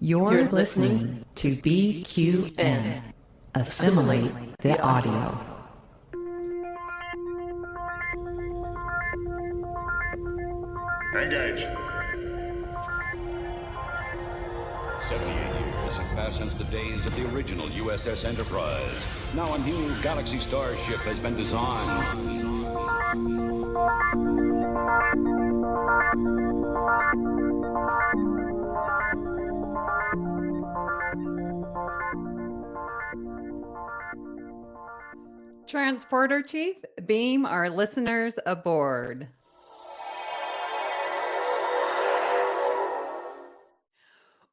You're listening to BQN. Assimilate the audio. Engage. 78 years have passed since the days of the original USS Enterprise. Now a new Galaxy starship has been designed. Transporter Chief, beam our listeners aboard.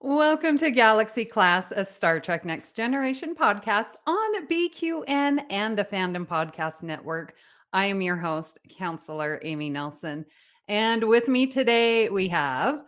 Welcome to Galaxy Class, a Star Trek Next Generation podcast on BQN and the Fandom Podcast Network. I am your host, Counselor Amy Nelson. And with me today, we have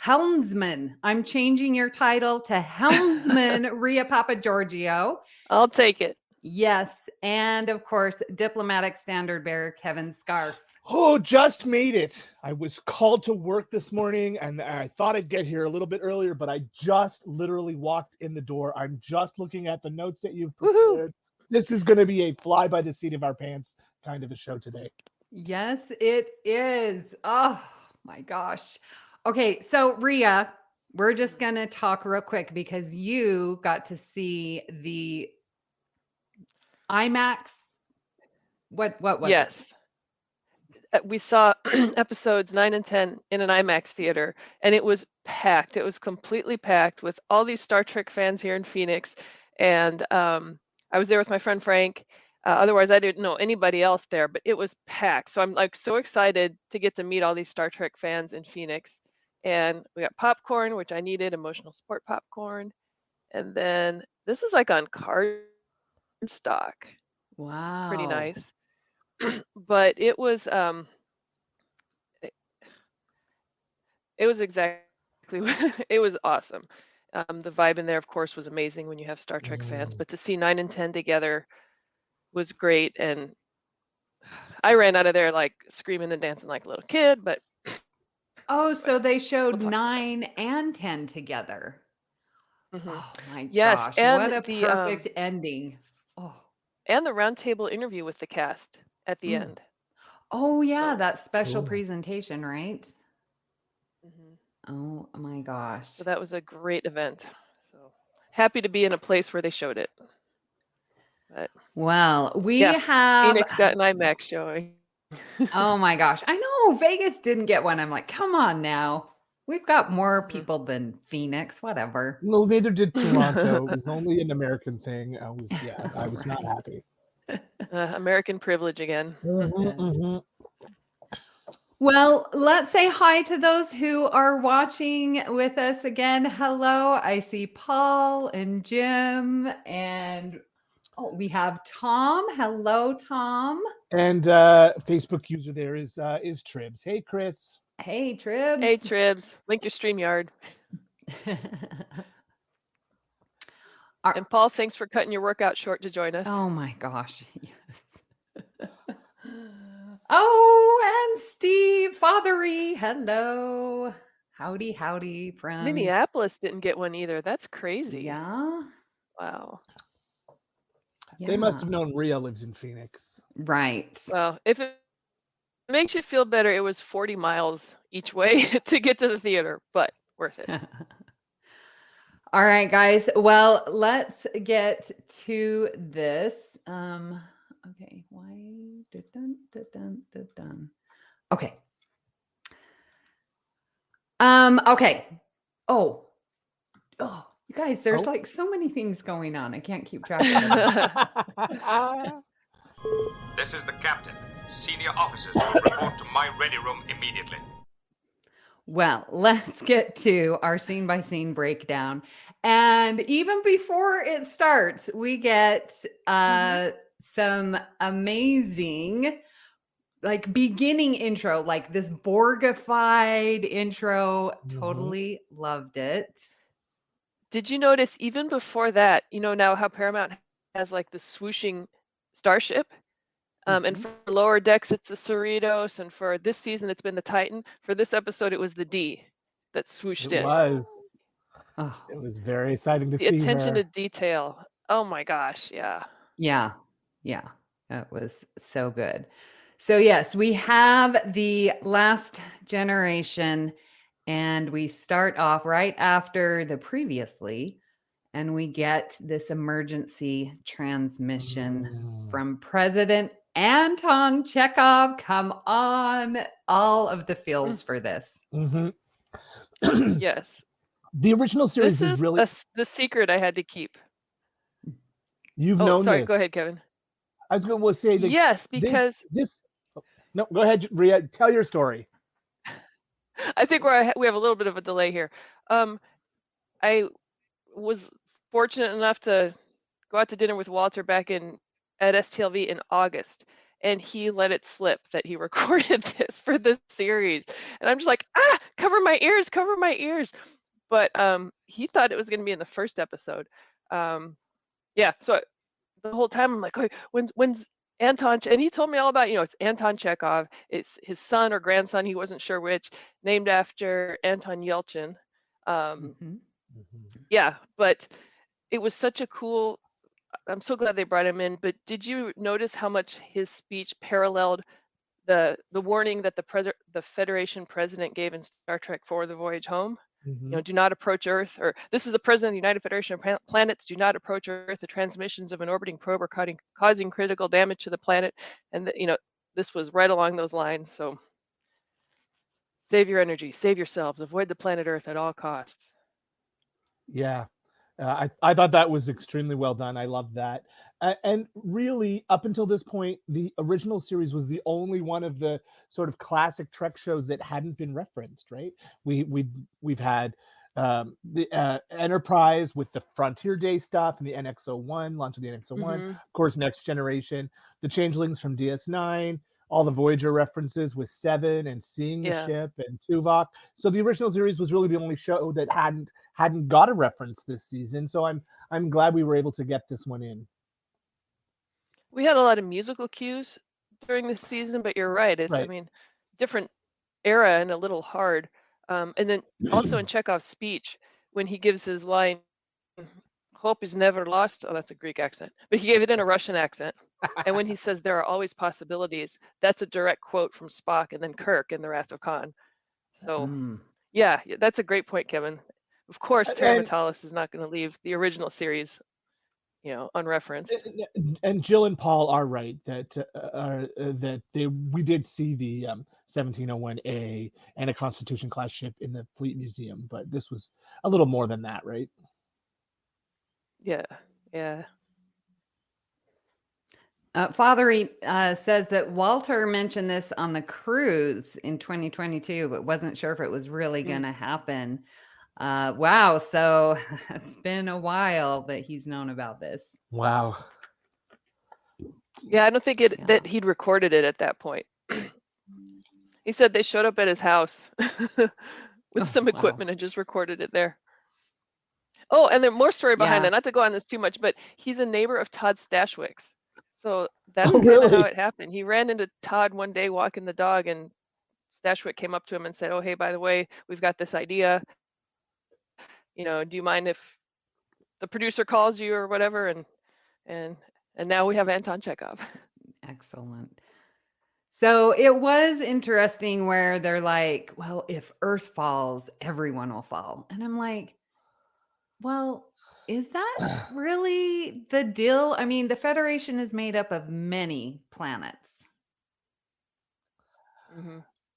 Helmsman. I'm changing your title to Helmsman Rhea Papagiorgio. I'll take it. Yes. And of course, Diplomatic Standard Bearer Kevin Scarf. Oh, just made it. I was called to work this morning and I thought I'd get here a little bit earlier, but I just literally walked in the door. I'm just looking at the notes that you've prepared. This is going to be a fly by the seat of our pants kind of a show today. Yes, it is. Oh my gosh. Okay, so Rhea, we're just going to talk real quick because you got to see the IMAX. What was Yes. it? We saw episodes 9 and 10 in an IMAX theater, and it was packed. It was completely packed with all these Star Trek fans here in Phoenix. And I was there with my friend Frank. Otherwise, I didn't know anybody else there, but it was packed. So I'm like so excited to get to meet all these Star Trek fans in Phoenix. And we got popcorn, which I needed, emotional support popcorn. And then this is like on card stock. Wow. Pretty nice. But it was exactly it was awesome. The vibe in there, of course, was amazing when you have Star Trek fans, but to see 9 and 10 together was great. And I ran out of there like screaming and dancing like a little kid, but Oh, so they showed we'll 9 and 10 together. Oh my Yes, gosh. and What a the perfect ending. Oh. and the roundtable interview with the cast at the end. Oh yeah, So that special Cool. presentation, right? Oh my gosh. So that was a great event. So happy to be in a place where they showed it. But Well, we yeah, have Phoenix got an IMAX showing. Oh my gosh. I know Vegas didn't get one. I'm like, come on now. We've got more people than Phoenix, whatever. No, neither did Toronto. It was only an American thing. I was not happy. American privilege again. Well, let's say hi to those who are watching with us again. Hello. I see Paul and Jim and we have Tom. Hello, Tom. And Facebook user there is Tribs. Hey, Chris. Hey, Tribs. Hey, Tribs. Link your StreamYard. And Paul, thanks for cutting your workout short to join us. Oh my gosh. Yes. Oh, and Steve Fathery. Hello. Howdy from Minneapolis didn't get one either. That's crazy. Yeah. Wow. They must have known Rhea lives in Phoenix. Right. Well, if it makes you feel better, it was 40 miles each way to get to the theater, but worth it. All right, guys. Well, let's get to this. Okay. Why? Okay. Okay. Oh, you guys, there's like so many things going on. I can't keep track of them. This is the captain. Senior officers will report to my ready room immediately. Well, let's get to our scene by scene breakdown. And even before it starts, we get some amazing like beginning intro, like this Borgified intro. Totally loved it. Did you notice even before that, now how Paramount has like the swooshing starship? And for lower decks, it's the Cerritos. And for this season, it's been the Titan. For this episode, it was the D that swooshed in. It was. Oh, It was very exciting to The see attention her. to detail. Oh my gosh, yeah. yeah. Yeah. That was so good. So, yes, we have the Last Generation, and we start off right after the previously, and we get this emergency transmission from President Anton Chekhov. Come on, all of the feels for this. Mhm. Yes. The original series This is is really. the secret I had to keep. You've Oh, known sorry. Go this. ahead, Kevin. I was going to say that Yes, this because this. No, go ahead, Ria. Tell your story. I think we have a little bit of a delay here. I was fortunate enough to go out to dinner with Walter back at STLV in August, and he let it slip that he recorded this for this series, and I'm just like, cover my ears, cover my ears. But he thought it was going to be in the first episode. Yeah, so the whole time I'm like, "Okay, when's Anton?" And he told me all about, it's Anton Chekhov. It's his son or grandson, he wasn't sure which, named after Anton Yelchin. Mhm. Yeah, but it was such a cool. I'm so glad they brought him in. But did you notice how much his speech paralleled the warning that the Federation president gave in Star Trek for the Voyage Home? Do not approach Earth, or this is the president of the United Federation of Planets, do not approach Earth. The transmissions of an orbiting probe are causing critical damage to the planet. And, this was right along those lines. So save your energy, save yourselves, avoid the planet Earth at all costs. Yeah. I thought that was extremely well done. I love that. And really, up until this point, the original series was the only one of the sort of classic Trek shows that hadn't been referenced, right? We've had the Enterprise with the Frontier Day stuff and the NX-01, launch of the NX-01, Mhm. of course, Next Generation, the Changelings from DS9, all the Voyager references with Seven and seeing the Yeah. ship and Tuvok. So the original series was really the only show that hadn't got a reference this season. So I'm glad we were able to get this one in. We had a lot of musical cues during this season, but you're right. I Right. mean, different era and a little hard. And then also in Chekhov's speech, when he gives his line, "Hope is never lost." Oh, that's a Greek accent, but he gave it in a Russian accent. And when he says there are always possibilities, that's a direct quote from Spock and then Kirk in The Wrath of Khan. So Mm. yeah, that's a great point, Kevin. Of course, Terra And Natalis is not going to leave the original series, unreferenced. and Jill and Paul are right that we did see the 1701A and a Constitution class ship in the Fleet Museum, but this was a little more than that, right? Yeah, yeah. Father says that Walter mentioned this on the cruise in 2022, but wasn't sure if it was really going to happen. Wow. So it's been a while that he's known about this. Wow. Yeah, I don't think that he'd recorded it at that point. He said they showed up at his house with some equipment and just recorded it there. Oh, and there's more story behind that. Not to go on this too much, but he's a neighbor of Todd Stashwick's. So that's kind of how it happened. He ran into Todd one day walking the dog, and Stashwick came up to him and said, "Oh, hey, by the way, we've got this idea. Do you mind if the producer calls you or whatever?" And now we have Anton Chekhov. Excellent. So it was interesting where they're like, well, if Earth falls, everyone will fall. And I'm like, well, is that really the deal? I mean, the Federation is made up of many planets.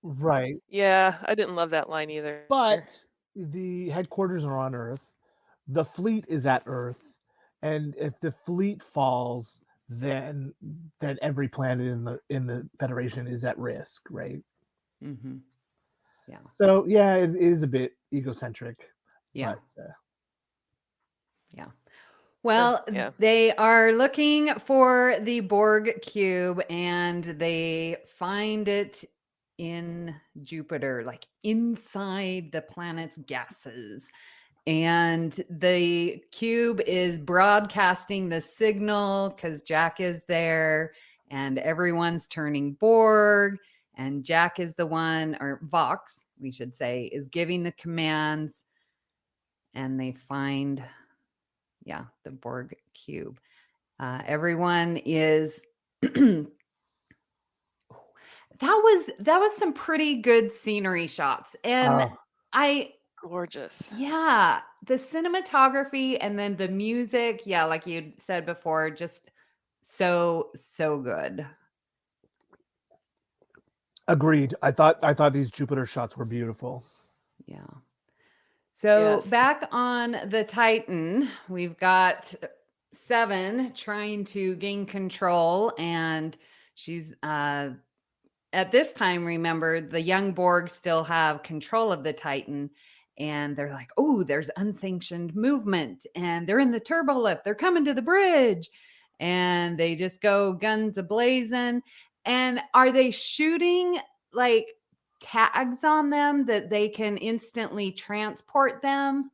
Right. Yeah, I didn't love that line either. But the headquarters are on Earth. The fleet is at Earth. And if the fleet falls, then every planet in the Federation is at risk, right? Mm-hmm. Yeah. So yeah, it is a bit egocentric. Yeah. But, yeah. Well, Yeah. they are looking for the Borg cube, and they find it in Jupiter, like inside the planet's gases. And the cube is broadcasting the signal because Jack is there, and everyone's turning Borg, and Jack is the one, or Vox, we should say, is giving the commands. and they find, the Borg cube. Everyone is that was some pretty good scenery shots. And Gorgeous. the cinematography and then the music, like you said before, just so good. Agreed. I thought these Jupiter shots were beautiful. Yeah. So Yes. back on the Titan, we've got Seven trying to gain control, and she's at this time, remember, the young Borg still have control of the Titan, and they're like, oh, there's unsanctioned movement, and they're in the turbo lift. They're coming to the bridge, and they just go guns ablazing. And are they shooting like tags on them that they can instantly transport them?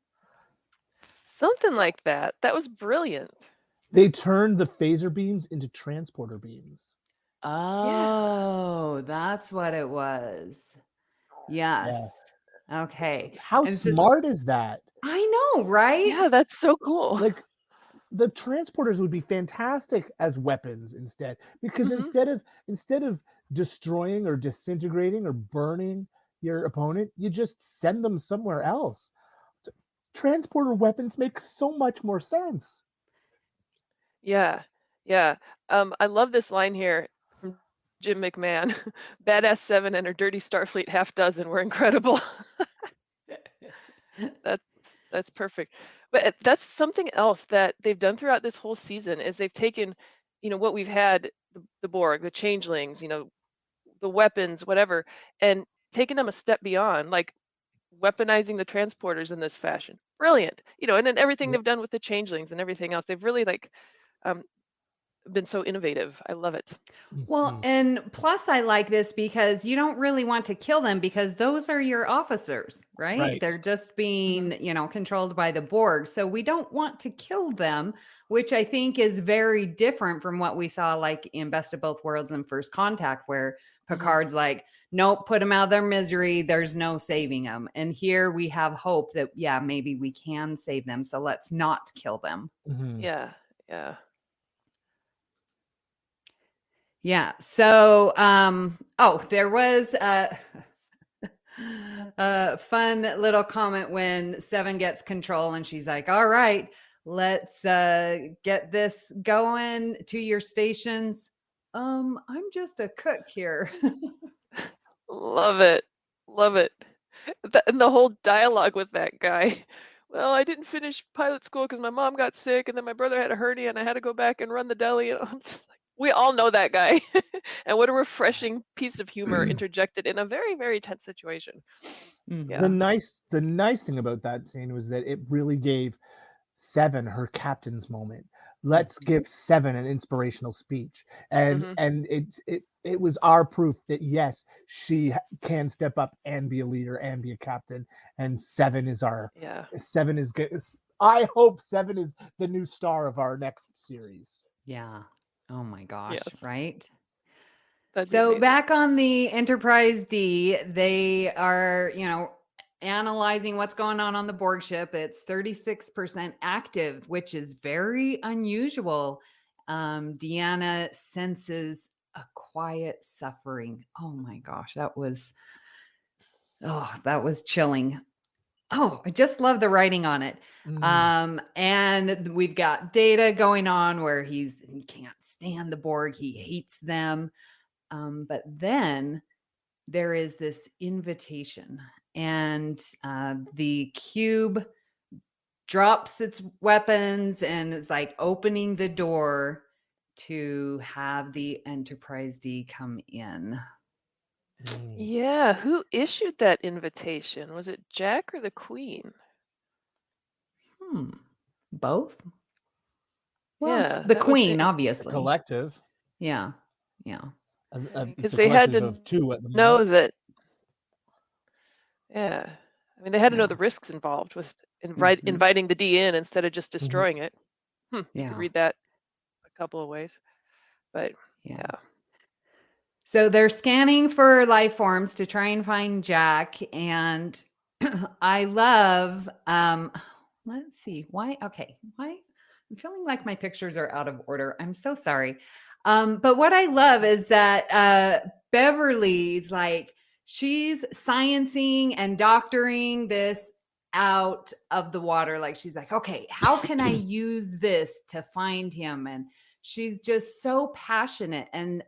Something like that. That was brilliant. They turned the phaser beams into transporter beams. Oh, that's what it was. Yes. Okay. How And so- smart is that? I know, right? Yeah, that's so cool. Like, the transporters would be fantastic as weapons instead, because Mhm. instead of destroying or disintegrating or burning your opponent, you just send them somewhere else. Transporter weapons make so much more sense. Yeah. I love this line here from Jim McMahon. Badass Seven and her dirty Starfleet half dozen were incredible. That's perfect. But that's something else that they've done throughout this whole season is they've taken, what we've had, the Borg, the changelings, the weapons, whatever, and taken them a step beyond, like weaponizing the transporters in this fashion. Brilliant. And then everything they've done with the changelings and everything else, they've really been so innovative. I love it. Well, and plus I like this because you don't really want to kill them because those are your officers, right? Right. They're just being, controlled by the Borg. So we don't want to kill them, which I think is very different from what we saw like in Best of Both Worlds and First Contact, where Picard's like, nope, put them out of their misery. There's no saving them. And here we have hope that, maybe we can save them. So let's not kill them. Yeah. Yeah. So, there was a fun little comment when Seven gets control and she's like, all right, let's get this going to your stations. I'm just a cook here. Love it. And the whole dialogue with that guy. Well, I didn't finish pilot school because my mom got sick, and then my brother had a hernia, and I had to go back and run the deli. We all know that guy. And what a refreshing piece of humor interjected in a very, very tense situation. Yeah. The nice thing about that scene was that it really gave Seven her captain's moment. Let's give Seven an inspirational speech, and it was our proof that yes, she can step up and be a leader and be a captain. And Seven is good. I hope Seven is the new star of our next series. Yeah. Oh my gosh. Yes. Right. That'd be So amazing. back on the Enterprise D, they are, analyzing what's going on the Borg ship. It's 36% active, which is very unusual. Deanna senses a quiet suffering. Oh my gosh, that was chilling. Oh, I just love the writing on it. And we've got Data going on where he can't stand the Borg. He hates them. But then there is this invitation, and the cube drops its weapons and is like opening the door to have the Enterprise D come in. Yeah, who issued that invitation? Was it Jack or the Queen? Both? Well, Yeah, it's the that was Queen, it. obviously. Collective. Yeah. Because they had to of two at the know moment. that. Yeah, I mean, they had to know the risks involved with inviting the D in instead of just destroying it. You could read that a couple of ways, but yeah. So they're scanning for life forms to try and find Jack. And I love let's see. Why? Okay. Why? I'm feeling like my pictures are out of order. I'm so sorry. But what I love is that Beverly's like, she's sciencing and doctoring this out of the water. Like, she's like, okay, how can I use this to find him? And she's just so passionate and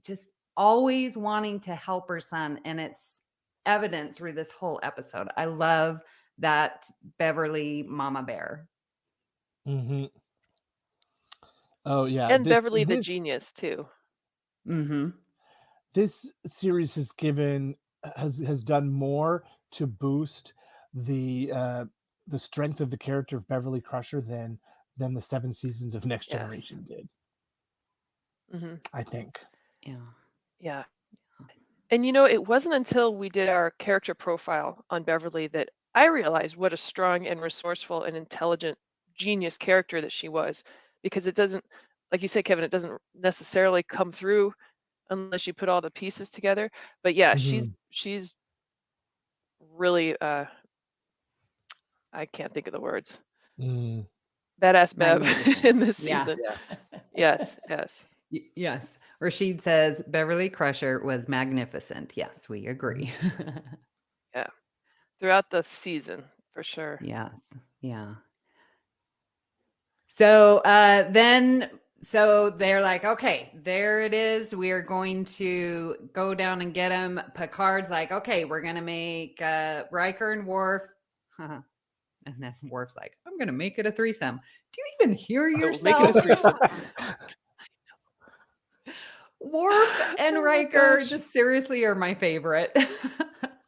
just always wanting to help her son. And it's evident through this whole episode. I love that Beverly Mama Bear. Mm-hmm. Oh yeah, And Beverly the genius too. Mm-hmm. This series has done more to boost the strength of the character of Beverly Crusher than the 7 seasons of Next Generation did. Mm-hmm. I think. Yeah. And it wasn't until we did our character profile on Beverly that I realized what a strong and resourceful and intelligent genius character that she was, because it doesn't, like you said, Kevin, it doesn't necessarily come through unless you put all the pieces together. But yeah, she's really I can't think of the words. Badass Bev in this season. Yeah. Yes. Rashid says Beverly Crusher was magnificent. Yes, we agree. Yeah. Throughout the season, for sure. Yes. Yeah. So so they're like, okay, there it is. We are going to go down and get him. Picard's like, okay, we're going to make Riker and Worf. And then Worf's like, I'm going to make it a threesome. Do you even hear yourself? Make it a threesome. Worf and Riker just seriously are my favorite.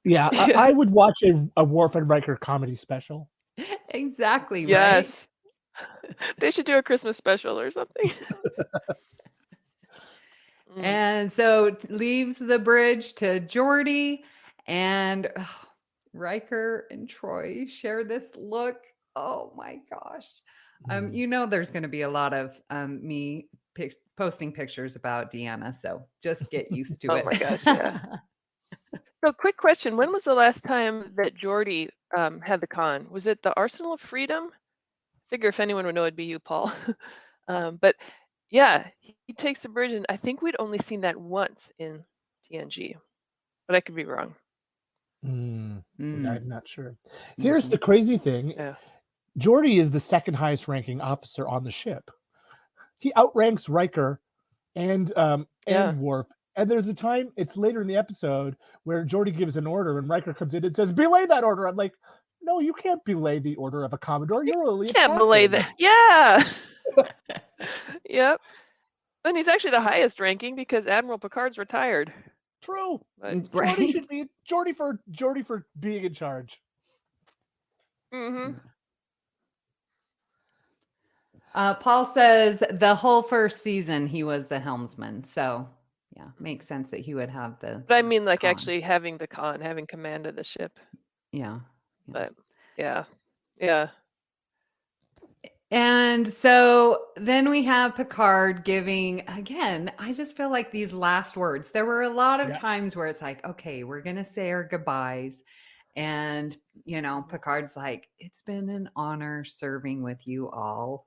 Yeah, I would watch a Worf and Riker comedy special. Exactly. Yes. Right? They should do a Christmas special or something. And so leaves the bridge to Geordi, and Riker and Troy share this look. Oh my gosh. There's going to be a lot of me posting pictures about Deanna, so just get used to it. Oh my gosh, yeah. So quick question, when was the last time that Geordi had the con? Was it the Arsenal of Freedom? Figure if anyone would know, it'd be you, Paul. But yeah, he takes the bridge, and I think we'd only seen that once in TNG, but I could be wrong. I'm not sure. Here's the crazy thing. Yeah. Geordi is the second highest ranking officer on the ship. He outranks Riker and Worf. And there's a time, it's later in the episode, where Geordi gives an order and Riker comes in and says, belay that order. I'm like, no, you can't belay the order of a Commodore. You're only a captain. Can't belay that. Yeah. Yep. And he's actually the highest ranking because Admiral Picard's retired. True. But, Geordi should be Geordi for being in charge. Mm-hmm. Paul says the whole first season he was the helmsman, so yeah, makes sense that he would have the. But I mean, like con. Actually having the con, having command of the ship. Yeah. But yeah. And so then we have Picard giving, again, I just feel like these last words. There were a lot of times where it's like, okay, we're going to say our goodbyes. And, Picard's like, it's been an honor serving with you all.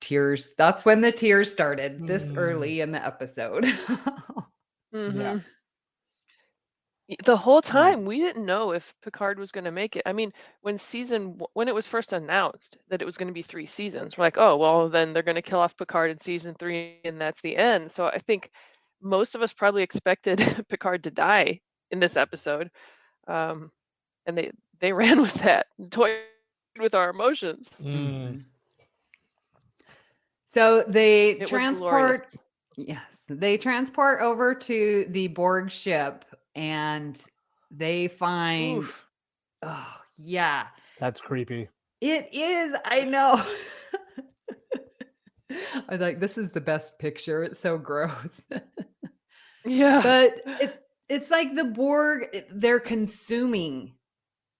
Tears. That's when the tears started this early in the episode. Yeah. The whole time we didn't know if Picard was going to make it. I mean, when it was first announced that it was going to be 3 seasons, we're like, oh, well, then they're going to kill off Picard in season 3 and that's the end. So I think most of us probably expected Picard to die in this episode. And they ran with that, toyed with our emotions. So they transport over to the Borg ship. And they find, oh, yeah. That's creepy. It is. I know. I was like, this is the best picture. It's so gross. Yeah. But it's like the Borg, they're consuming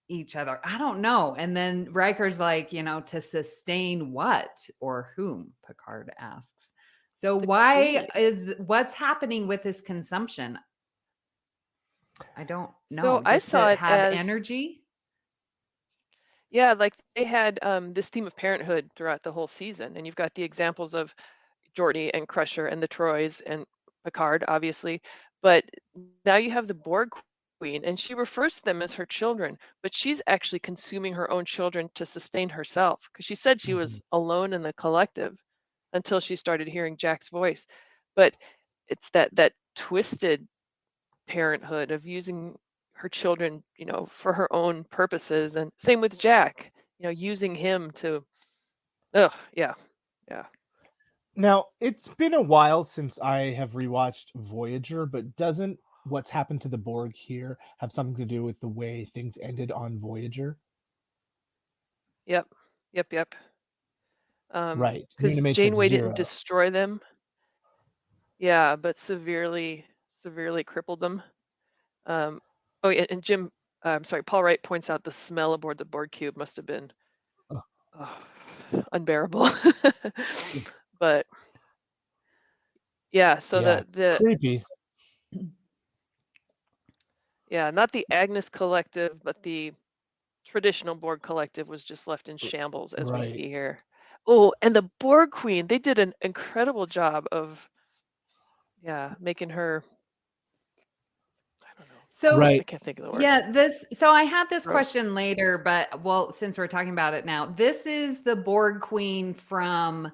each other. I don't know. And then Riker's like, to sustain what or whom? Picard asks. So what's happening with this consumption? I don't know. So I saw it have as energy. Yeah, like they had this theme of parenthood throughout the whole season, and you've got the examples of Geordi and Crusher and the Troys and Picard, obviously, but now you have the Borg Queen, and she refers to them as her children, but she's actually consuming her own children to sustain herself, because she said she was alone in the collective until she started hearing Jack's voice. But it's that twisted parenthood of using her children, for her own purposes, and same with Jack, using him to, yeah. Now, it's been a while since I have rewatched Voyager, but doesn't what's happened to the Borg here have something to do with the way things ended on Voyager? Yep. Right. Because Unimate took Janeway didn't 0. destroy them. Yeah, but severely crippled them. Oh yeah, and Jim, Paul Wright points out the smell aboard the Borg cube must have been unbearable. But yeah, so Yeah, the creepy. yeah, not the Agnes Collective, but the traditional Borg Collective was just left in shambles, as we Right. see here. Oh, and the Borg Queen, they did an incredible job of making her, I don't know. So Right. I can't think of the word. yeah, so I had this Gross. question later, but well, since we're talking about it now, this is the Borg Queen from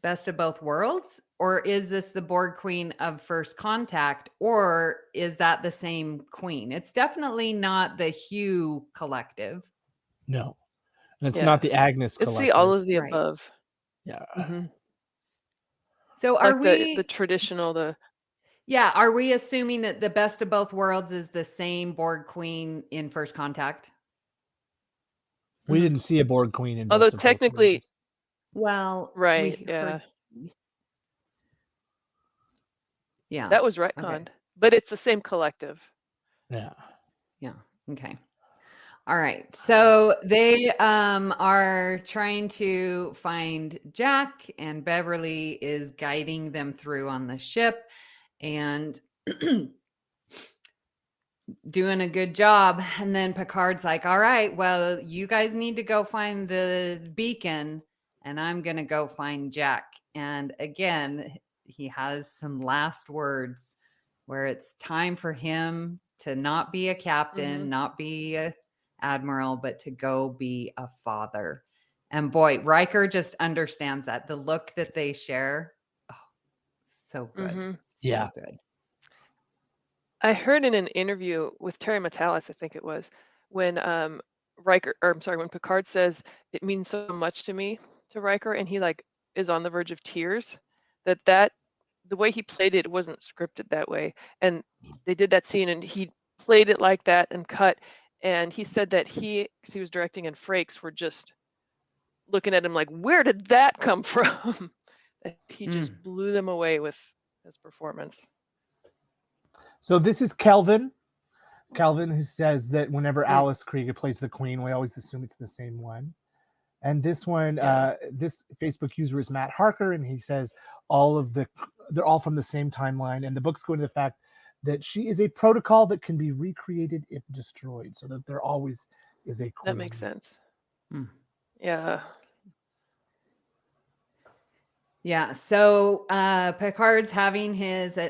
Best of Both Worlds, or is this the Borg Queen of First Contact, or is that the same queen? It's definitely not the Hugh Collective. No. And it's not the Agnes It's Collective. the all of the Right. above. Yeah. So are Like we the traditional, are we assuming that the Best of Both Worlds is the same Borg Queen in First Contact? We didn't see a Borg Queen in although Best of Both technically, Worlds. Well, right, we yeah. heard- yeah. That was retconned, but it's the same collective. Yeah. Okay. All right. So they are trying to find Jack, and Beverly is guiding them through on the ship and doing a good job. And then Picard's like, all right, well, you guys need to go find the beacon, and I'm going to go find Jack. And again, he has some last words where it's time for him to not be a captain, not be a admiral, but to go be a father. And boy, Riker just understands that. The look that they share, so good. So good. I heard in an interview with Terry Matalas, I think it was, when when Picard says it means so much to me to Riker, and he is on the verge of tears, that the way he played it wasn't scripted that way, and they did that scene and he played it like that and cut, and he said that because he was directing, and Frakes were just looking at him like, where did that come from? That he just blew them away with his performance. So this is Kelvin, who says that whenever Alice Krieger plays the Queen, we always assume it's the same one. And this one, this Facebook user is Matt Harker, and he says they're all from the same timeline, and the books go into the fact that she is a protocol that can be recreated if destroyed, so that there always is a queen. That makes sense. Yeah. Yeah. So Picard's having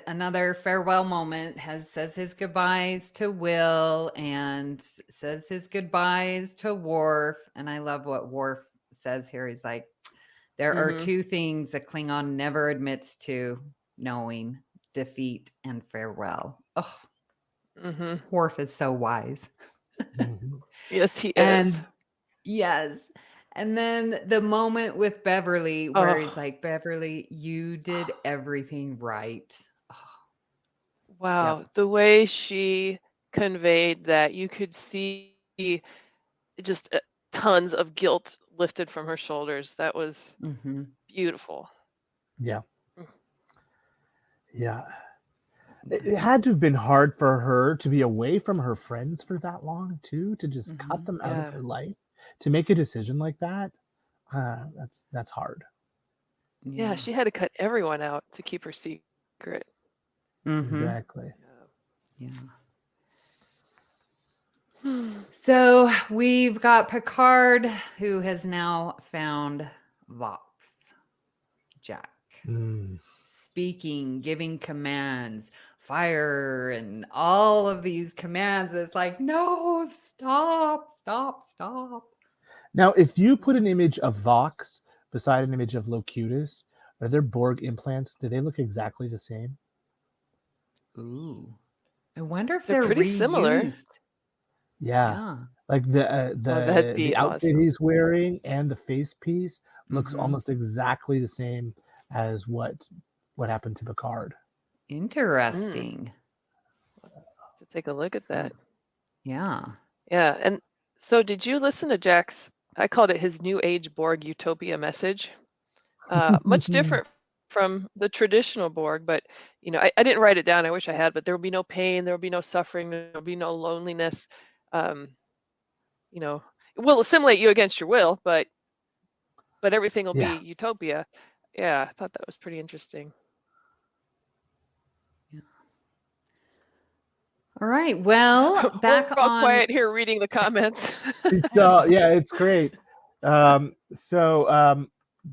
another farewell moment, says his goodbyes to Will and says his goodbyes to Worf. And I love what Worf says here. He's like, there are two things a Klingon never admits to knowing: defeat and farewell. Oh, Worf is so wise. Yes, he is. Yes. And then the moment with Beverly where he's like, Beverly, you did everything right. Wow. Yep. The way she conveyed that, you could see just tons of guilt lifted from her shoulders. That was beautiful. Yeah. Yeah. It had to have been hard for her to be away from her friends for that long, too, to just cut them out of her life. To make a decision like that, that's hard. Yeah, she had to cut everyone out to keep her secret. Exactly. Yeah. So we've got Picard, who has now found Vox. Jack. Speaking, giving commands, fire, and all of these commands. It's like, no, stop. Now, if you put an image of Vox beside an image of Locutus, are there Borg implants? Do they look exactly the same? Ooh. I wonder if They're they're pretty similar. reused. Yeah. Like that'd be the outfit awesome. he's wearing and the face piece looks Mhm. almost exactly the same as what happened to Picard. Interesting. To take a look at that. Yeah. Yeah. And so did you listen to Jack's, I called it his New Age Borg Utopia message? Much different from the traditional Borg, but I didn't write it down. I wish I had, but there will be no pain, there will be no suffering, there will be no loneliness. It will assimilate you against your will, but everything will Yeah. be utopia. Yeah, I thought that was pretty interesting. All right. Well, back We're all on. quiet here reading the comments. So yeah, it's great.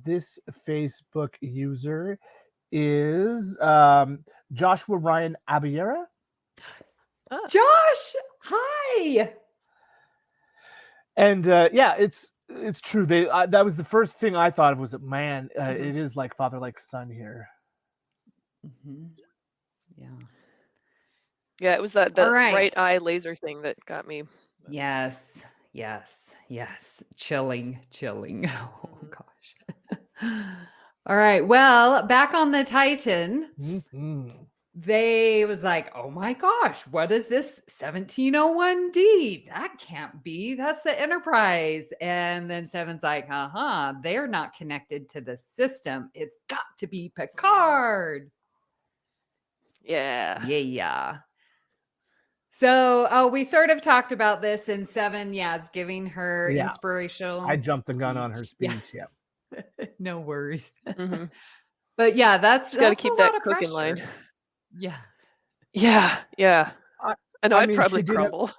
This Facebook user is Joshua Ryan Abiera. Josh, hi. And yeah, it's true. They that was the first thing I thought of was that, man, it is like father like son here. Yeah. Yeah, it was that All right. right eye laser thing that got me. Yes. Chilling. Oh gosh. All right. Well, back on the Titan, they was like, oh my gosh, what is this 1701D? That can't be. That's the Enterprise. And then Seven's like, they're not connected to the system. It's got to be Picard. Yeah. So, we sort of talked about this in 7. Yeah, it's giving her inspirational. I jumped the gun on her speech. Yeah. No worries. But yeah, that's got to keep that cook cooking line. Yeah. I know I'd probably crumble.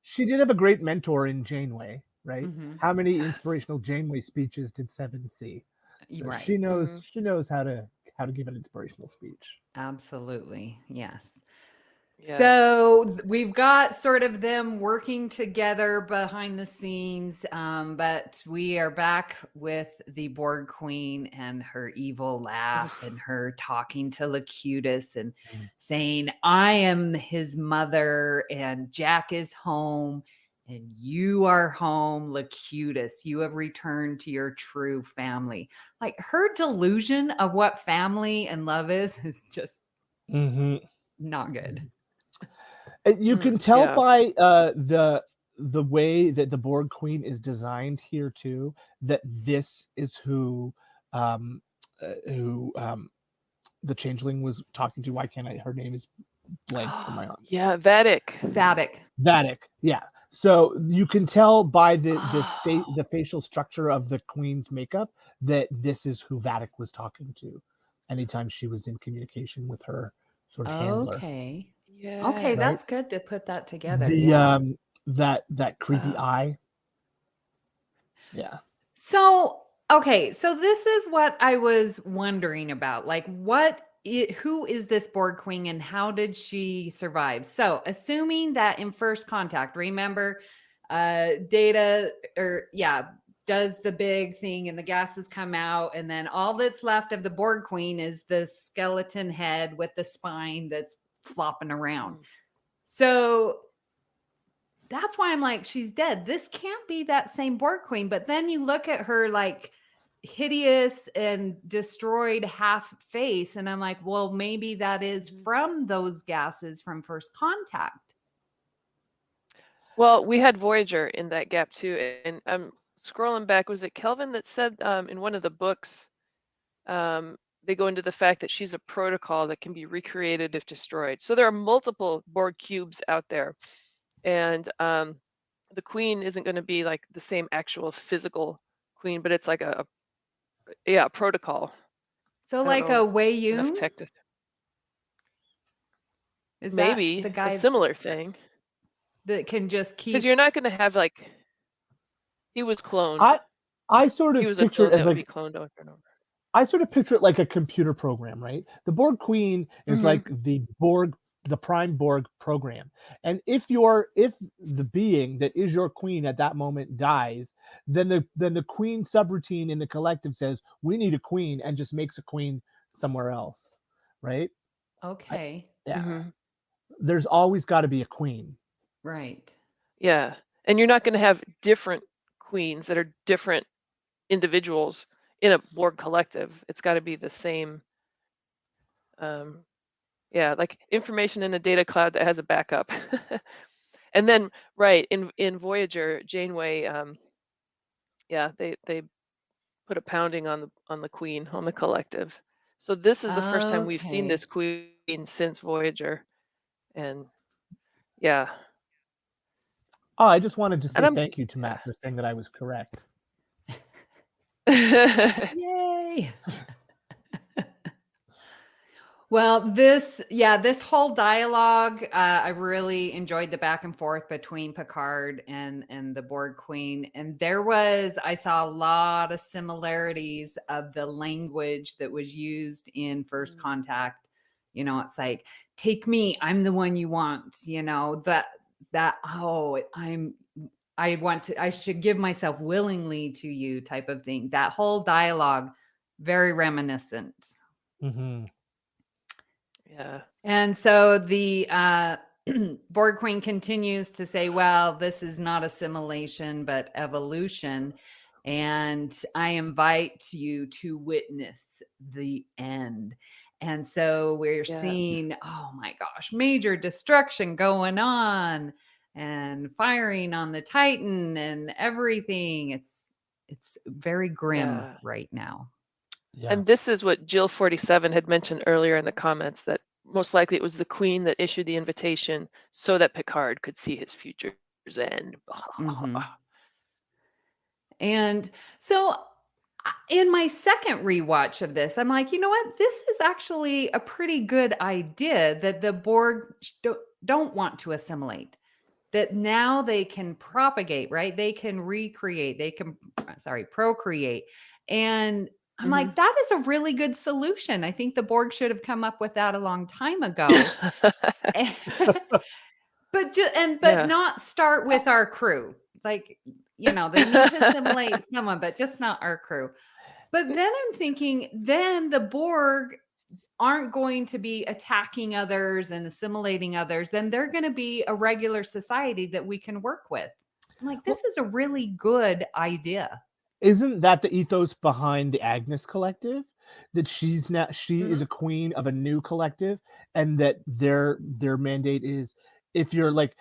She did have a great mentor in Janeway, right? How many inspirational Janeway speeches did Seven see? So Right. She knows how to give an inspirational speech. Absolutely. Yes. Yeah. So we've got sort of them working together behind the scenes, but we are back with the Borg Queen and her evil laugh and her talking to Locutus and saying, I am his mother and Jack is home and you are home, Locutus. You have returned to your true family. Like her delusion of what family and love is just not good. You can tell by the way that the Borg Queen is designed here too, that this is who the Changeling was talking to. Why can't I? Her name is blank from my arm. Yeah, Vadic. Yeah. So you can tell by the facial structure of the Queen's makeup that this is who Vadic was talking to anytime she was in communication with her sort of handler. Okay. Yeah. Okay, Right? that's good to put that together. The that creepy eye. Yeah. So this is what I was wondering about. Like who is this Borg Queen and how did she survive? So assuming that in First Contact, remember Data does the big thing and the gases come out and then all that's left of the Borg Queen is the skeleton head with the spine that's flopping around. So that's why I'm like, she's dead. This can't be that same Borg Queen. But then you look at her like hideous and destroyed half face. And I'm like, well, maybe that is from those gases from First Contact. Well, we had Voyager in that gap too. And I'm scrolling back. Was it Kelvin that said in one of the books, they go into the fact that she's a protocol that can be recreated if destroyed. So there are multiple Borg cubes out there. And the queen isn't going to be like the same actual physical queen, but it's like a protocol. So like a Wei Yun? Is maybe that the guy? a similar thing. that can just Because keep. you're not going to have like he was cloned. I sort He of was a picture clone it as that would like be cloned over and over. I sort of picture it like a computer program, right? The Borg Queen is Mhm. like the prime Borg program. And if the being that is your queen at that moment dies, then the queen subroutine in the collective says, we need a queen, and just makes a queen somewhere else. Right? Okay. Yeah. Mm-hmm. There's always got to be a queen. Right. Yeah. And you're not going to have different queens that are different individuals in a Borg collective. It's got to be the same. Yeah, like information in a data cloud that has a backup. And then, right, in Voyager, Janeway, yeah, they put a pounding on the queen, on the collective. So this is the first time we've seen Okay. this queen since Voyager. And yeah. Oh, I just wanted to say And I'm thank you to Matt for saying that I was correct. Yay. Well, this whole dialogue, I really enjoyed the back and forth between Picard and the Borg Queen. And I saw a lot of similarities of the language that was used in First Contact. You know, it's like, take me, I'm the one you want, you know, I should give myself willingly to you type of thing. That whole dialogue, very reminiscent. Mm-hmm. Yeah. And so the Borg Queen continues to say, well, this is not assimilation, but evolution. And I invite you to witness the end. And so we're seeing, oh my gosh, major destruction going on and firing on the Titan and everything. It's very grim right now. Yeah. And this is what Jill 47 had mentioned earlier in the comments, that most likely it was the queen that issued the invitation so that Picard could see his future's end. Mm-hmm. And so in my second rewatch of this, I'm like, you know what? This is actually a pretty good idea that the Borg don't want to assimilate. That now they can propagate, right? They can recreate, procreate. And I'm like, that is a really good solution. I think the Borg should have come up with that a long time ago. But not start with our crew. Like, you know, they need to assimilate someone, but just not our crew. But then I'm thinking, then the Borg aren't going to be attacking others and assimilating others. Then they're going to be a regular society that we can work with. I'm like, this is a really good idea. Isn't that the ethos behind the Agnes Collective? That she is a queen of a new collective, and that their mandate is, if you're like,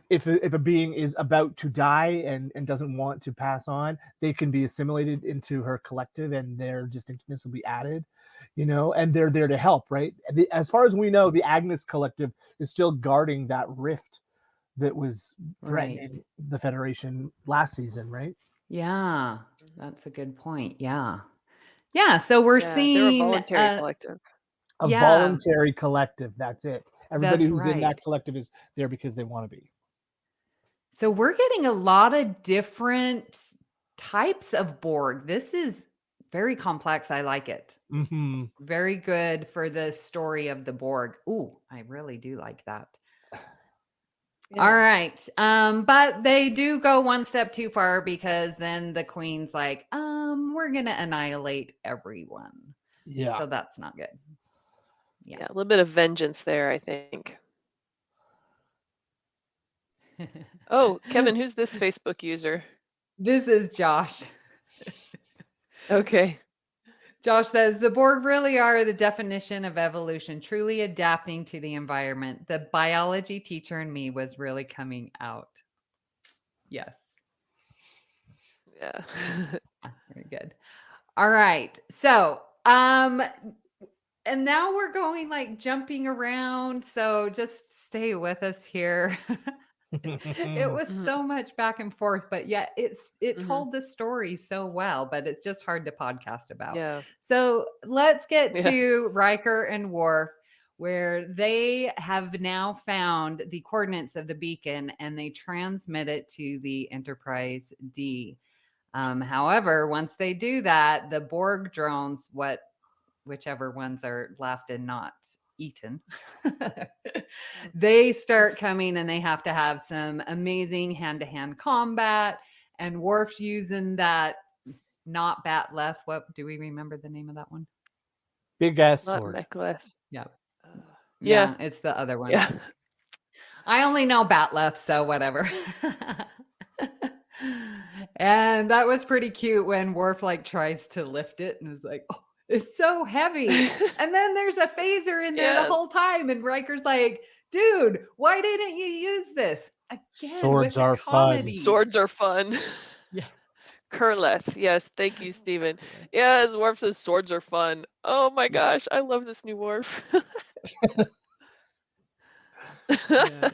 if a being is about to die and doesn't want to pass on, they can be assimilated into her collective, and their distinctiveness will be added, you know, and they're there to help, right? As far as we know, the Agnes Collective is still guarding that rift that was threatening the Federation last season, right? Yeah, that's a good point. Yeah. So we're seeing they're a voluntary collective. A voluntary collective. That's it. Everybody That's who's in that right. collective is there because they want to be. So we're getting a lot of different types of Borg. This is very complex. I like it. Mm-hmm. Very good for the story of the Borg. Ooh, I really do like that. Yeah. All right. But they do go one step too far, because then the Queen's like, we're gonna annihilate everyone. Yeah. So that's not good. Yeah, a little bit of vengeance there, I think. Oh, Kevin, who's this Facebook user? This is Josh. Okay. Josh says, the Borg really are the definition of evolution, truly adapting to the environment. The biology teacher in me was really coming out. Yes. Yeah. Very good. All right. So, and now we're going like jumping around. So just stay with us here. It was so much back and forth, but yet it told the story so well, but it's just hard to podcast about. Yeah. So let's get to Riker and Worf. where they have now found the coordinates of the beacon and they transmit it to the Enterprise D. However, once they do that, the Borg drones, whichever ones are left and not eaten, they start coming and they have to have some amazing hand-to-hand combat. And Worf's using that not Batleth. What do we remember the name of that one? Big ass Not sword. Mechleth. Yeah. Yeah. It's the other one. Yeah. I only know Batleth, so whatever. And that was pretty cute when Worf like tries to lift it and is like, oh, it's so heavy. And then there's a phaser in there the whole time. And Riker's like, dude, why didn't you use this? Again, Swords with are the comedy. Swords are fun. Yeah. Curleth. Yes. Thank you, Stephen. Yes. Worf says swords are fun. Oh my gosh. I love this new Worf. Yes.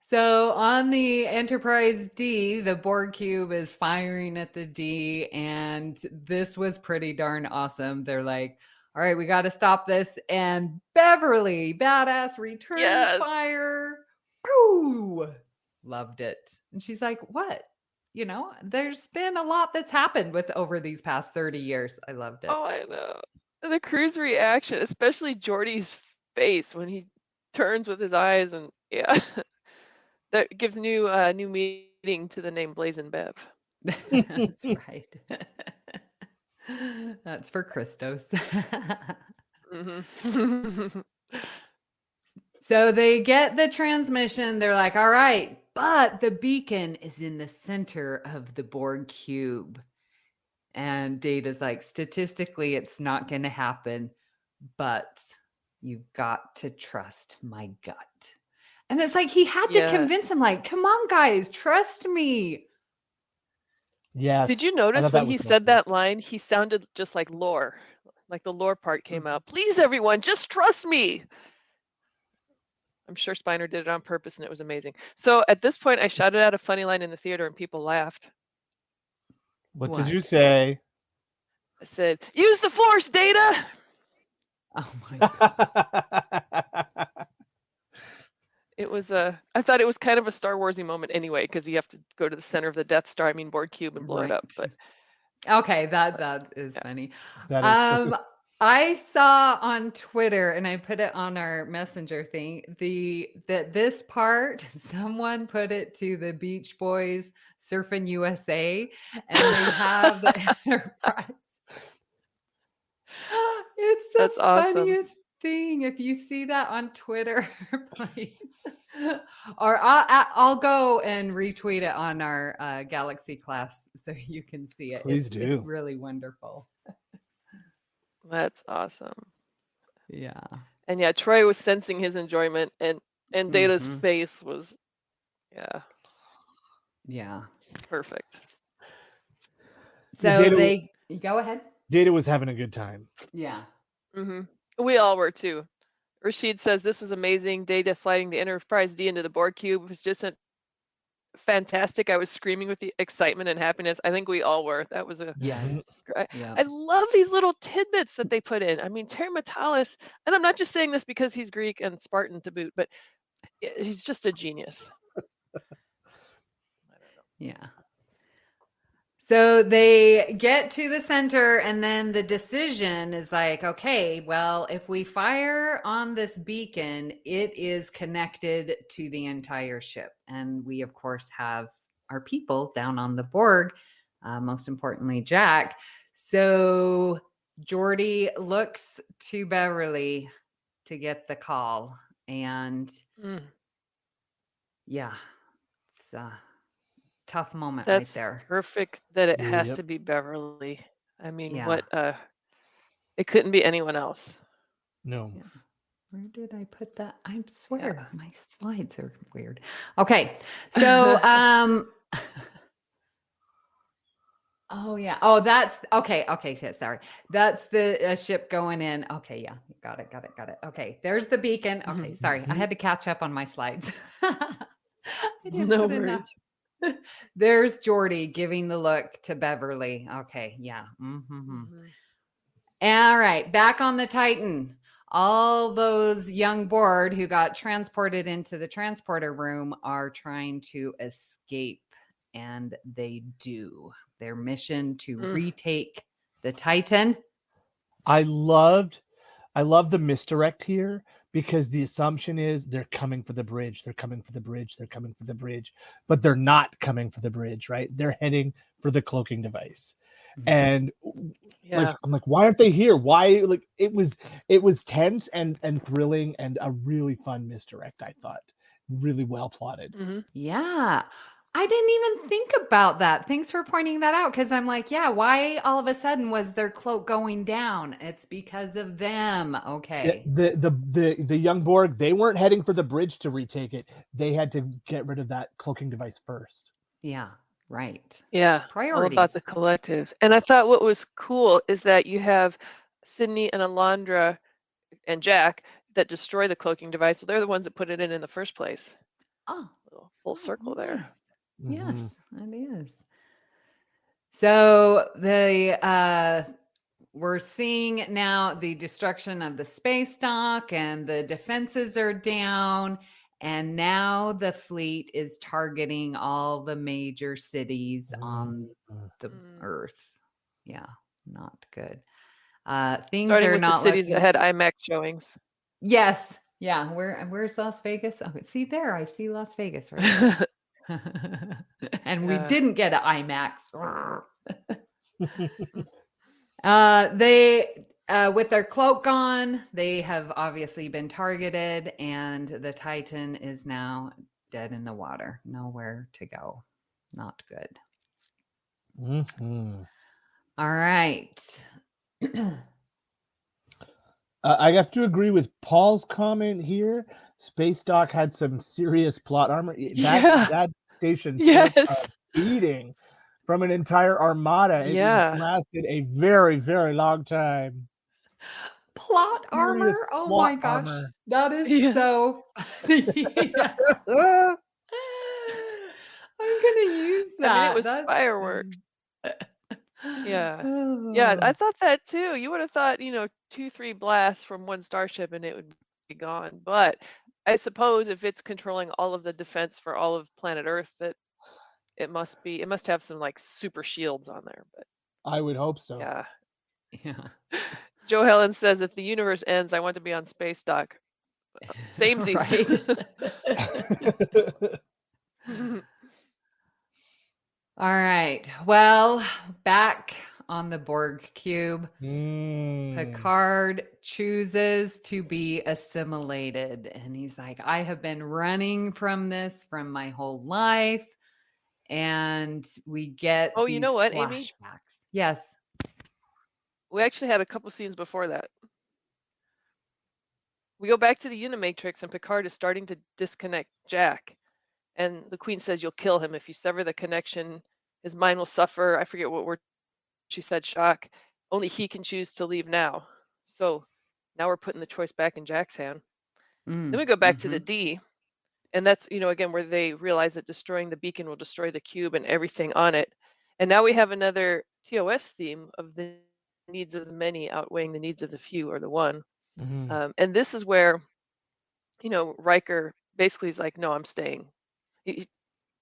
So on the Enterprise D, the Borg cube is firing at the D, and this was pretty darn awesome. They're like, all right, we got to stop this. And Beverly, badass, returns fire. Pooh! Loved it. And she's like, what? You know, there's been a lot that's happened with over these past 30 years. I loved it. Oh, I know. The crew's reaction, especially Geordi's face when he turns with his eyes, and that gives new meaning to the name Blazin' Bev. That's right. That's for Christos. Mm-hmm. So they get the transmission. They're like, all right, but the beacon is in the center of the Borg cube. And Data's like, statistically, it's not going to happen, but you've got to trust my gut. And it's like he had to convince him, like, come on, guys, trust me. Yes. Did you notice when he said that line, he sounded just like Lore, like the Lore part came out. Please, everyone, just trust me. I'm sure Spiner did it on purpose and it was amazing. So at this point, I shouted out a funny line in the theater and people laughed. What did you say? I said, use the Force, Data. Oh my God. It was I thought it was kind of a Star Warsy moment anyway, because you have to go to the center of the Death Star, I mean Borg cube, and blow it up. But okay, that is funny. That is I saw on Twitter, and I put it on our messenger thing, that this part, someone put it to the Beach Boys Surfing USA, and they have the Enterprise. It's the That's awesome. funniest thing. If you see that on Twitter, please. Or I'll go and retweet it on our Galaxy class so you can see it. Please do. It's really wonderful. That's awesome. Yeah. And yeah, Troy was sensing his enjoyment, and Data's face was, perfect. So go ahead. Data was having a good time. Yeah. Mm-hmm. We all were too. Rashid says this was amazing. Data flying the Enterprise D into the Borg cube was just fantastic. I was screaming with the excitement and happiness. I think we all were. That was I love these little tidbits that they put in. I mean, Termatalis, and I'm not just saying this because he's Greek and Spartan to boot, but he's just a genius. Yeah. So they get to the center, and then the decision is like, okay, well, if we fire on this beacon, it is connected to the entire ship. And we, of course, have our people down on the Borg, most importantly, Jack. So Geordi looks to Beverly to get the call. And it's tough moment. That's right there. Perfect that it has to be Beverly. I mean, it couldn't be anyone else. No. Yeah. Where did I put that? I swear my slides are weird. Okay. So that's okay. Sorry. That's the ship going in. Okay, yeah. Got it. Okay, there's the beacon. Okay, sorry. I had to catch up on my slides. I didn't put enough. There's Geordi giving the look to Beverly. Okay, yeah. All right, back on the Titan. All those young Borg who got transported into the transporter room are trying to escape, and they do. Their mission to retake the Titan. I love the misdirect here, because the assumption is they're coming for the bridge. They're coming for the bridge. They're coming for the bridge, but they're not coming for the bridge, right? They're heading for the cloaking device. And like, I'm like, why aren't they here? Why? Like, it was tense and thrilling and a really fun misdirect. I thought really well plotted. Yeah. I didn't even think about that. Thanks for pointing that out, because I'm like, yeah, why all of a sudden was their cloak going down? It's because of them. Okay. The young Borg, they weren't heading for the bridge to retake it. They had to get rid of that cloaking device first. Yeah. Right. Yeah, all Priorities. about the collective. And I thought what was cool is that you have Sydney and Alondra and Jack that destroy the cloaking device. So they're the ones that put it in the first place. Oh, Little full circle there. nice. Yes, it is. So we're seeing now the destruction of the space dock, and the defenses are down. And now the fleet is targeting all the major cities on the Earth. Yeah, not good. Things Starting are with not the cities looking. that had IMAX showings. Yes. Yeah. Where's Las Vegas? Oh, see there. I see Las Vegas right there. And we didn't get an IMAX. They with their cloak on, they have obviously been targeted, and the Titan is now dead in the water. Nowhere to go. Not good. All right. I have to agree with Paul's comment here. Space Dock had some serious plot armor. That station took a beating from an entire armada. It lasted a very, very long time. Plot armor? Oh my gosh. Armor. That is so funny. I'm gonna use that. I mean, it was fireworks. Yeah, I thought that too. You would have thought, 2-3 blasts from one starship and it would be gone. But I suppose if it's controlling all of the defense for all of planet Earth, that it must have some like super shields on there. But I would hope so. Yeah. Joe Helen says, if the universe ends, I want to be on Space Dock. Samesies. Right. All right. Well, back on the Borg cube, Picard chooses to be assimilated. And he's like, I have been running from this from my whole life. And we get you know what, flashbacks. Amy? Yes. We actually had a couple scenes before that. We go back to the Unimatrix, and Picard is starting to disconnect Jack. And the Queen says, you'll kill him if you sever the connection. His mind will suffer. I forget what word she said, shock. Only he can choose to leave now. So now we're putting the choice back in Jack's hand. Then we go back to the D. And that's, again, where they realize that destroying the beacon will destroy the cube and everything on it. And now we have another TOS theme of the needs of the many outweighing the needs of the few or the one. And this is where, Riker basically is like, no, I'm staying. He,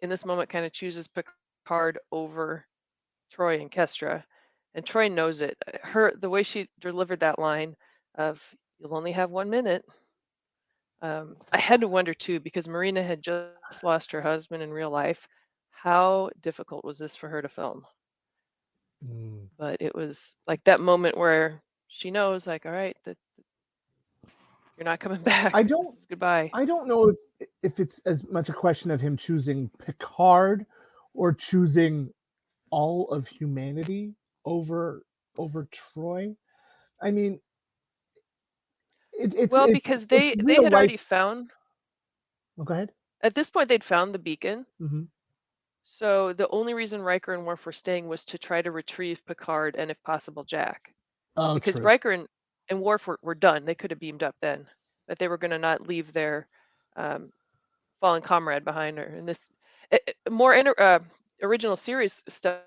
in this moment, kind of chooses Picard over Troy and Kestra. And Troy knows it. The way she delivered that line of, you'll only have 1 minute. I had to wonder too, because Marina had just lost her husband in real life. How difficult was this for her to film? But it was like that moment where she knows, like, all right, that you're not coming back. Goodbye. I don't know if it's as much a question of him choosing Picard or choosing all of humanity over Troy. I mean, because they had already found. Go ahead. At this point, they'd found the beacon. So the only reason Riker and Worf were staying was to try to retrieve Picard and, if possible, Jack. Because true. Riker and Worf were done. They could have beamed up then, but they were going to not leave their fallen comrade behind her. And this more original series stuff,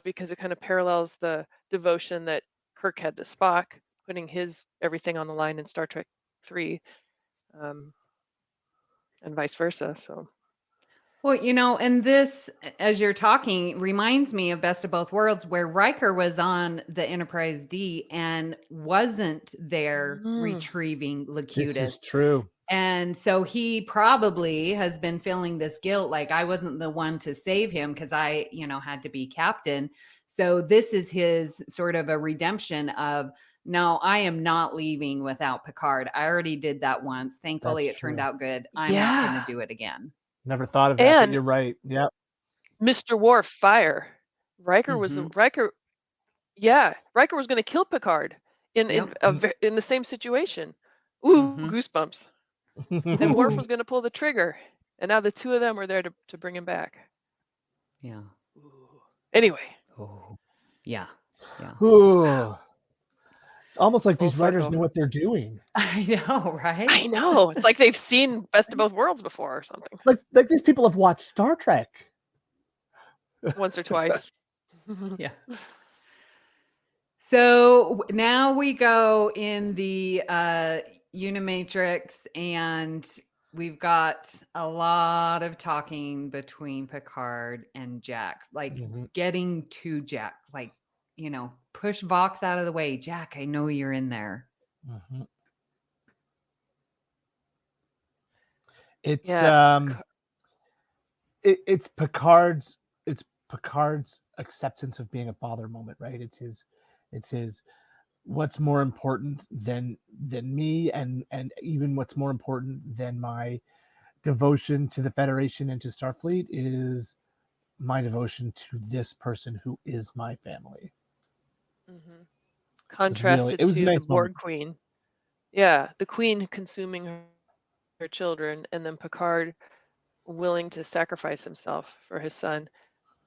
because it kind of parallels the devotion that Kirk had to Spock, putting his everything on the line in Star Trek 3, and vice versa. So Well, and this, as you're talking, reminds me of Best of Both Worlds, where Riker was on the Enterprise D and wasn't there retrieving This is Locutus. true. And so he probably has been feeling this guilt, like I wasn't the one to save him because I, had to be captain. So this is his sort of a redemption of, no, I am not leaving without Picard. I already did that once. Thankfully, That's it turned true. out good. I'm not going to do it again. Never thought of that, but And you're right. Yep. Mr. Worf, fire. Riker was Mhm. Riker was going to kill Picard in the same situation. Ooh, Mhm. goosebumps. And Worf was going to pull the trigger, and now the two of them are there to bring him back. Yeah. Anyway, Oh. Yeah. Yeah. Ooh. It's almost like Full these writers circle. know what they're doing. I know, right? I know. It's like they've seen Best of Both Worlds before or something. Like these people have watched Star Trek. Once or twice. Yeah. So now we go in the Unimatrix, and we've got a lot of talking between Picard and Jack, like getting to Jack, like, push Vox out of the way. Jack, I know you're in there. It's Yeah. it's Picard's acceptance of being a father moment, right? It's his what's more important than me, and even what's more important than my devotion to the Federation and to Starfleet is my devotion to this person who is my family. Contrasted it was a to nice the Borg moment. Queen. Yeah, the Queen consuming her children, and then Picard willing to sacrifice himself for his son.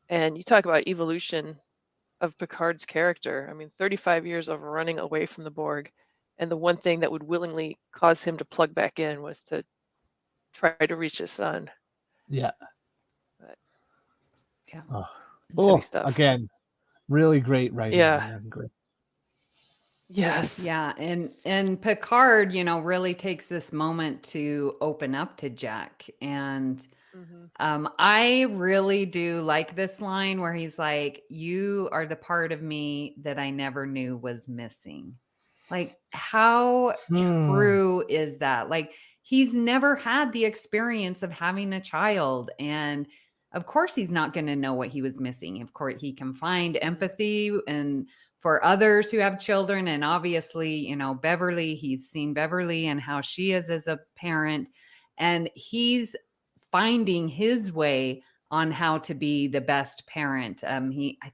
And you talk about evolution of Picard's character. I mean, 35 years of running away from the Borg, and the one thing that would willingly cause him to plug back in was to try to reach his son. Yeah. But, yeah. Oh, stuff. Again, really great writing. Yeah. Great. Yes. Yeah, and Picard, really takes this moment to open up to Jack, and I really do like this line where he's like, "You are the part of me that I never knew was missing." Like, how true is that? Like, he's never had the experience of having a child, and of course he's not going to know what he was missing. Of course, he can find empathy and for others who have children, and obviously, Beverly, he's seen Beverly and how she is as a parent, and he's finding his way on how to be the best parent. I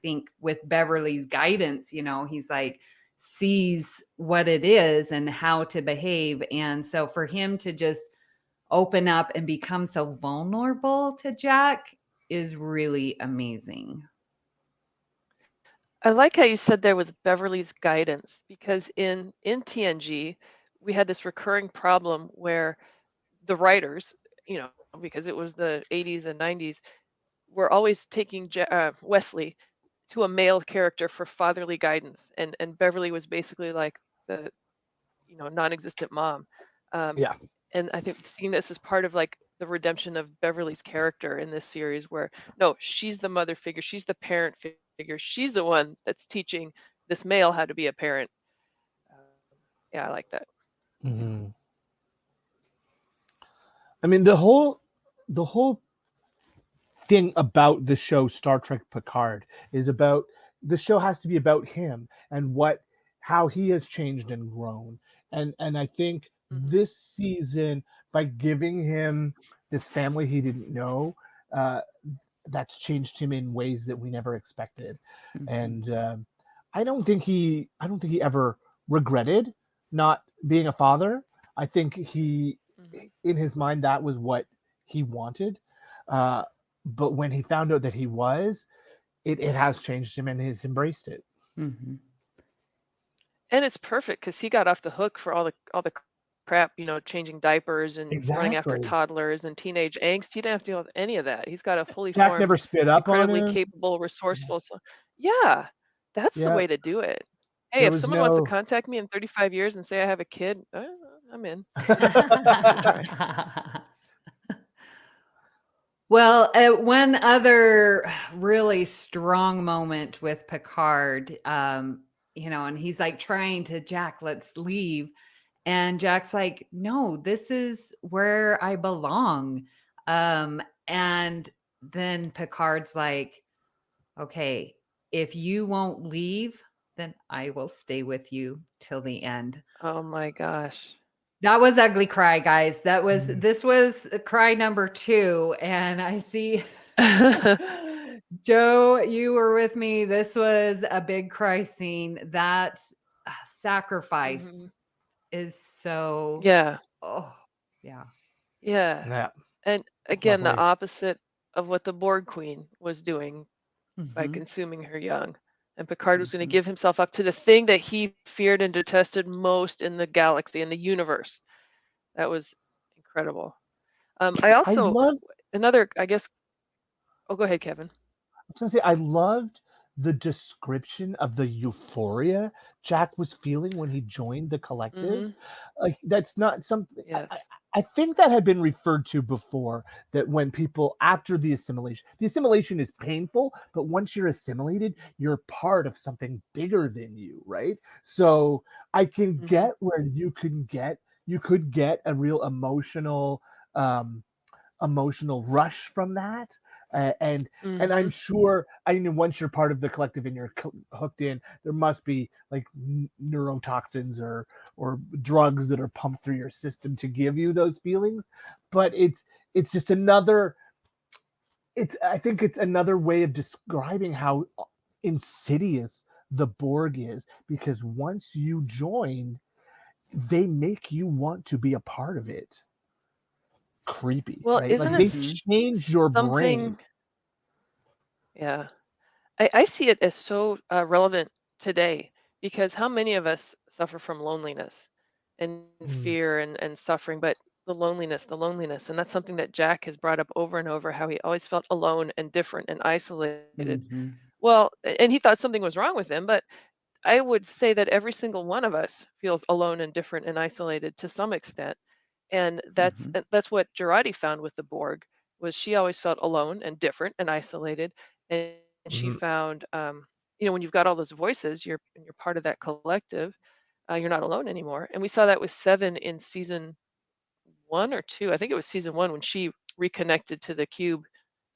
think with Beverly's guidance, he's like sees what it is and how to behave. And so for him to just open up and become so vulnerable to Jack is really amazing. I like how you said there with Beverly's guidance, because in TNG, we had this recurring problem where the writers, because it was the 80s and 90s, were always taking Wesley to a male character for fatherly guidance, and Beverly was basically like the non-existent mom. And I think seeing this as part of like the redemption of Beverly's character in this series, where no, she's the mother figure, she's the parent figure, she's the one that's teaching this male how to be a parent. I like that. I mean, the whole thing about the show Star Trek Picard is about, the show has to be about him and how he has changed and grown. And I think this season, by giving him this family he didn't know, that's changed him in ways that we never expected. And I don't think he ever regretted not being a father. I think he, in his mind, that was what he wanted. But when he found out that he was, it has changed him, and he's embraced it. And it's perfect because he got off the hook for all the crap, changing diapers and running after toddlers and teenage angst. He didn't have to deal with any of that. He's got a fully Jack formed, never spit up on incredibly him. capable, resourceful. So, yeah, that's the way to do it. Hey, There if was someone wants to no. contact me in 35 years and say I have a kid, I'm in. Try. Well, one other really strong moment with Picard, and he's like trying to, Jack, let's leave. And Jack's like, no, this is where I belong. And then Picard's like, okay, if you won't leave, then I will stay with you till the end. Oh my gosh. That was ugly cry, guys. This was cry number 2. And I see Joe, you were with me. This was a big cry scene. That sacrifice Mhm. is so, Yeah. oh, yeah. Yeah. Yeah, And again, the lovely. opposite of what the Borg Queen was doing by Mhm, consuming her young. And Picard was going to mhm. give himself up to the thing that he feared and detested most in the galaxy, in the universe. That was incredible. I I also, love. another, I guess, oh, go ahead, Kevin. I was gonna say I loved the description of the euphoria Jack was feeling when he joined the collective. Hmm. Like that's not something Yes. I think that had been referred to before. That when people after the assimilation is painful, but once you're assimilated, you're part of something bigger than you, right? So I can Hmm. get where you could get a real um, emotional rush from that. And I'm Hmm. sure I mean once you're part of the collective and you're hooked in, there must be like neurotoxins or drugs that are pumped through your system to give you those feelings. But it's just another. It's I think it's another way of describing how insidious the Borg is because once you join, they make you want to be a part of it. Creepy, Well, right? isn't Like it they Mhm. change your brain. something? Yeah. I see it as so relevant today because how many of us suffer from loneliness and Mm, fear and suffering, but the loneliness. And that's something that Jack has brought up over and over how he always felt alone and different and isolated. Mhm. Well, and he thought something was wrong with him, but I would say that every single one of us feels alone and different and isolated to some extent. And Mhm. that's what Girardi found with the Borg was she always felt alone and different and isolated. And she mhm, found, when you've got all those voices, you're part of that collective. You're not alone anymore. And we saw that with Seven in season 1 or 2. I think it was season 1 when she reconnected to the cube,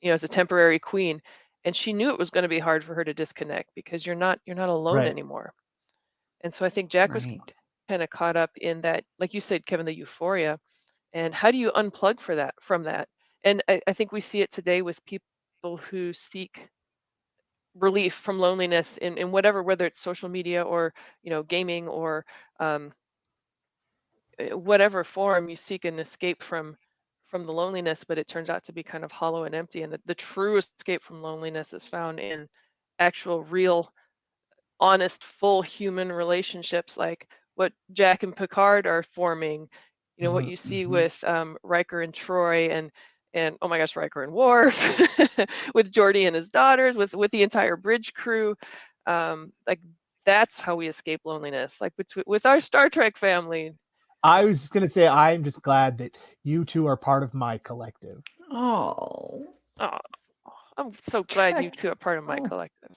as a temporary queen. And she knew it was going to be hard for her to disconnect because you're not alone right. anymore. And so I think Jack was Right. kind of caught up in that, like you said, Kevin, the euphoria. And how do you unplug from that? And I think we see it today with people who seek relief from loneliness in whatever, whether it's social media or gaming or um, whatever form you seek an escape from the loneliness, but it turns out to be kind of hollow and empty. And the true escape from loneliness is found in actual, real, honest, full human relationships like what Jack and Picard are forming, what Mhm, you see Mhm. with Riker and Troy and oh my gosh, Riker and Worf, with Geordi and his daughters, with the entire bridge crew. Like that's how we escape loneliness, like with our Star Trek family. I was just gonna say I'm just glad that you two are part of my collective. Oh, Oh, I'm so glad you Trek. two are part of my Oh, collective.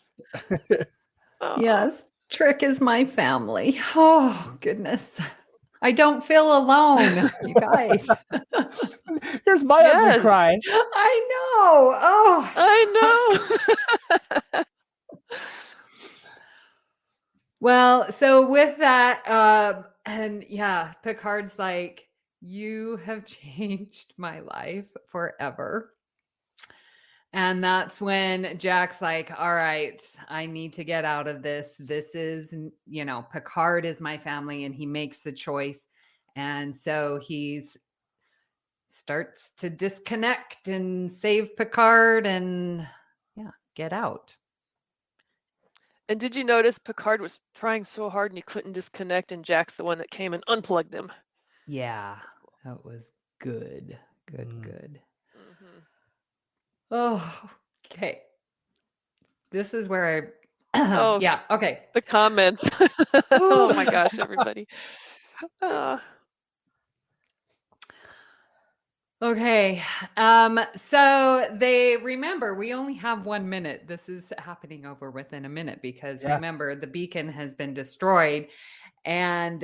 Oh, yes. Trek is my family. Oh, goodness. I don't feel alone, you guys. Here's my ugly yes, cry. I know. Oh. I know. Well, so with that, and yeah, Picard's like, you have changed my life forever. And that's when Jack's like, all right, I need to get out of this. This is, Picard is my family, and he makes the choice. And so he's starts to disconnect and save Picard and yeah, get out. And did you notice Picard was trying so hard and he couldn't disconnect, and Jack's the one that came and unplugged him? Yeah, That's cool. that was good. Good, Mm. good. Hmm. Oh, okay. This is where Oh, Yeah. Okay. the comments. Oh my gosh, everybody. Okay. So they remember we only have 1 minute. This is happening over within a minute because Yeah. remember the beacon has been destroyed, and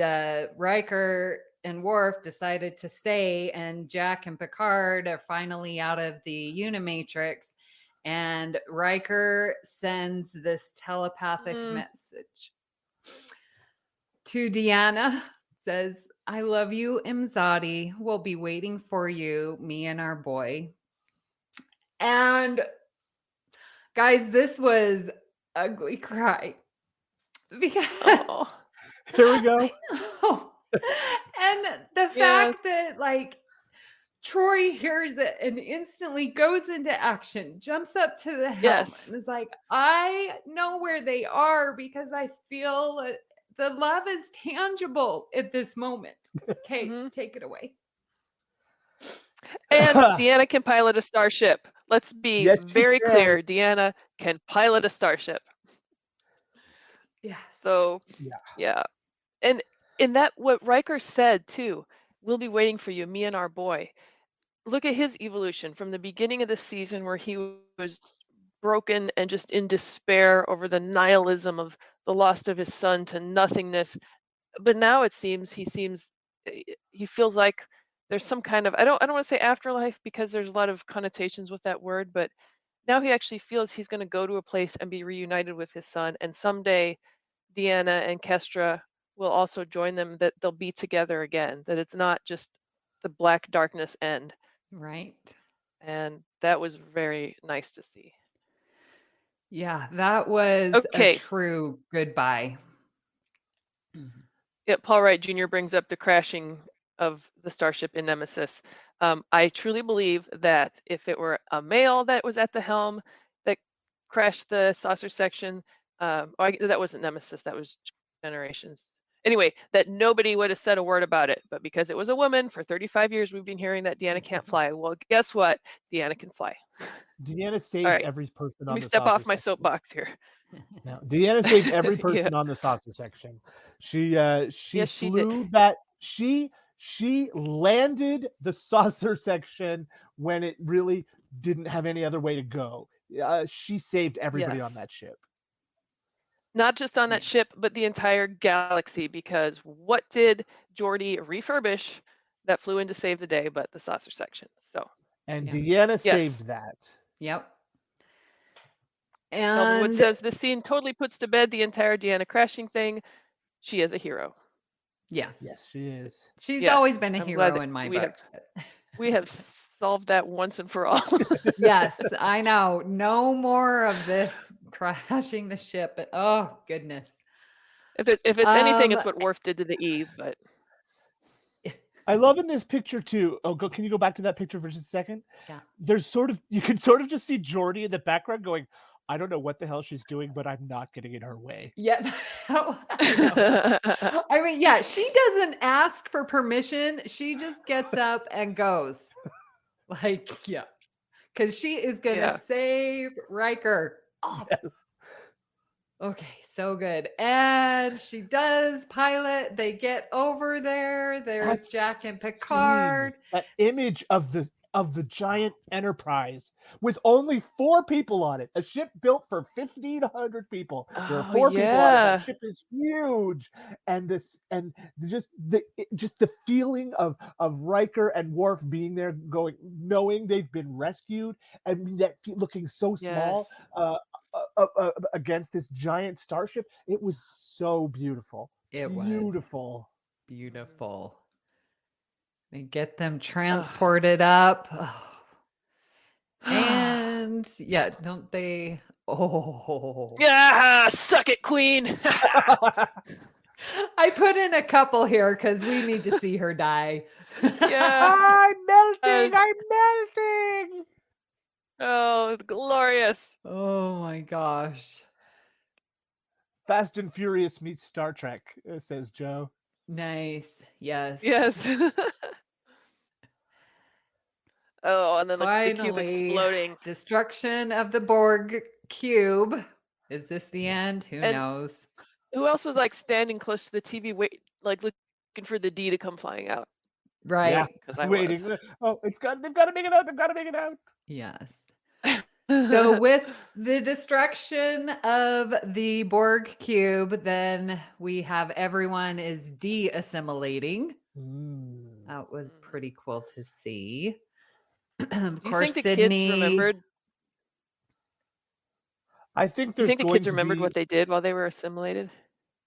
Riker and Worf decided to stay, and Jack and Picard are finally out of the Unimatrix, and Riker sends this telepathic message to Deanna. Says, I love you, Imzadi. We'll be waiting for you, me and our boy. And guys, this was ugly cry. Because Here we go. And the fact that like Troy hears it and instantly goes into action, jumps up to the helm and is like, I know where they are because I feel the love is tangible at this moment. Okay, take it away. And Deanna can pilot a starship. Let's be very clear. Deanna can pilot a starship. Yes. So, yeah. And in that, what Riker said too, we'll be waiting for you, me and our boy. Look at his evolution from the beginning of the season where he was broken and just in despair over the nihilism of the loss of his son to nothingness. But now it seems he feels like there's some kind of, I don't want to say afterlife because there's a lot of connotations with that word, but now he actually feels he's going to go to a place and be reunited with his son, and someday Deanna and Kestra will also join them, that they'll be together again, that it's not just the black darkness end. Right. And that was very nice to see. Yeah, that was a true goodbye. Yeah, Paul Wright Jr. brings up the crashing of the starship in Nemesis. I truly believe that if it were a male that was at the helm that crashed the saucer section, that wasn't Nemesis, that was Generations. Anyway, that nobody would have said a word about it. But because it was a woman, for 35 years, we've been hearing that Deanna can't fly. Well, guess what? Deanna can fly. Deanna saved every person on the saucer section. Let me step off my soapbox here. No, Deanna saved every person on the saucer section. She flew did. that. She landed the saucer section when it really didn't have any other way to go. She saved everybody on that ship. Not just on that ship, but the entire galaxy, because what did Geordi refurbish that flew in to save the day but the saucer section? So, and Deanna saved that. Yep. And Wood says this scene totally puts to bed the entire Deanna crashing thing. She is a hero. Yes. Yes, she is. She's always been a hero in my book. We have solved that once and for all. Yes, I know. No more of this crashing the ship. But, oh, goodness. If it's anything, it's what Worf did to the Eve. But I love in this picture too. Can you go back to that picture for just a second? Yeah. There's you can sort of just see Geordi in the background going, I don't know what the hell she's doing, but I'm not getting in her way. Yep. I mean, yeah, she doesn't ask for permission. She just gets up and goes. Like, yeah. Because she is going to save Riker. Oh. Yes. Okay, so good. And she does pilot. They get over there. There's Jack and Picard. That image of the giant Enterprise with only 4 people on it. A ship built for 1,500 people. There are 4 people on it. That ship is huge. And just the feeling of Riker and Worf being there, knowing they've been rescued, and that looking so small against this giant starship. It was so beautiful. It was beautiful. They get them transported up. Oh. And don't they? Oh. Yeah, suck it, Queen. I put in a couple here because we need to see her die. Yeah. I'm melting. Oh, it's glorious. Oh my gosh. Fast and Furious meets Star Trek, says Joe. Nice. Yes. Oh, and then the cube exploding. Destruction of the Borg cube. Is this the end? Who And knows? who else was like standing close to the TV, like looking for the D to come flying out? Yeah, Right. Because I was. waiting. Oh, they've got to make it out. They've got to make it out. Yes. So with the destruction of the Borg cube, then we have everyone is de-assimilating. That was pretty cool to see. Of Do you course, think the kids remembered? I think Do you there's think the going kids to remembered be. what they did while they were assimilated?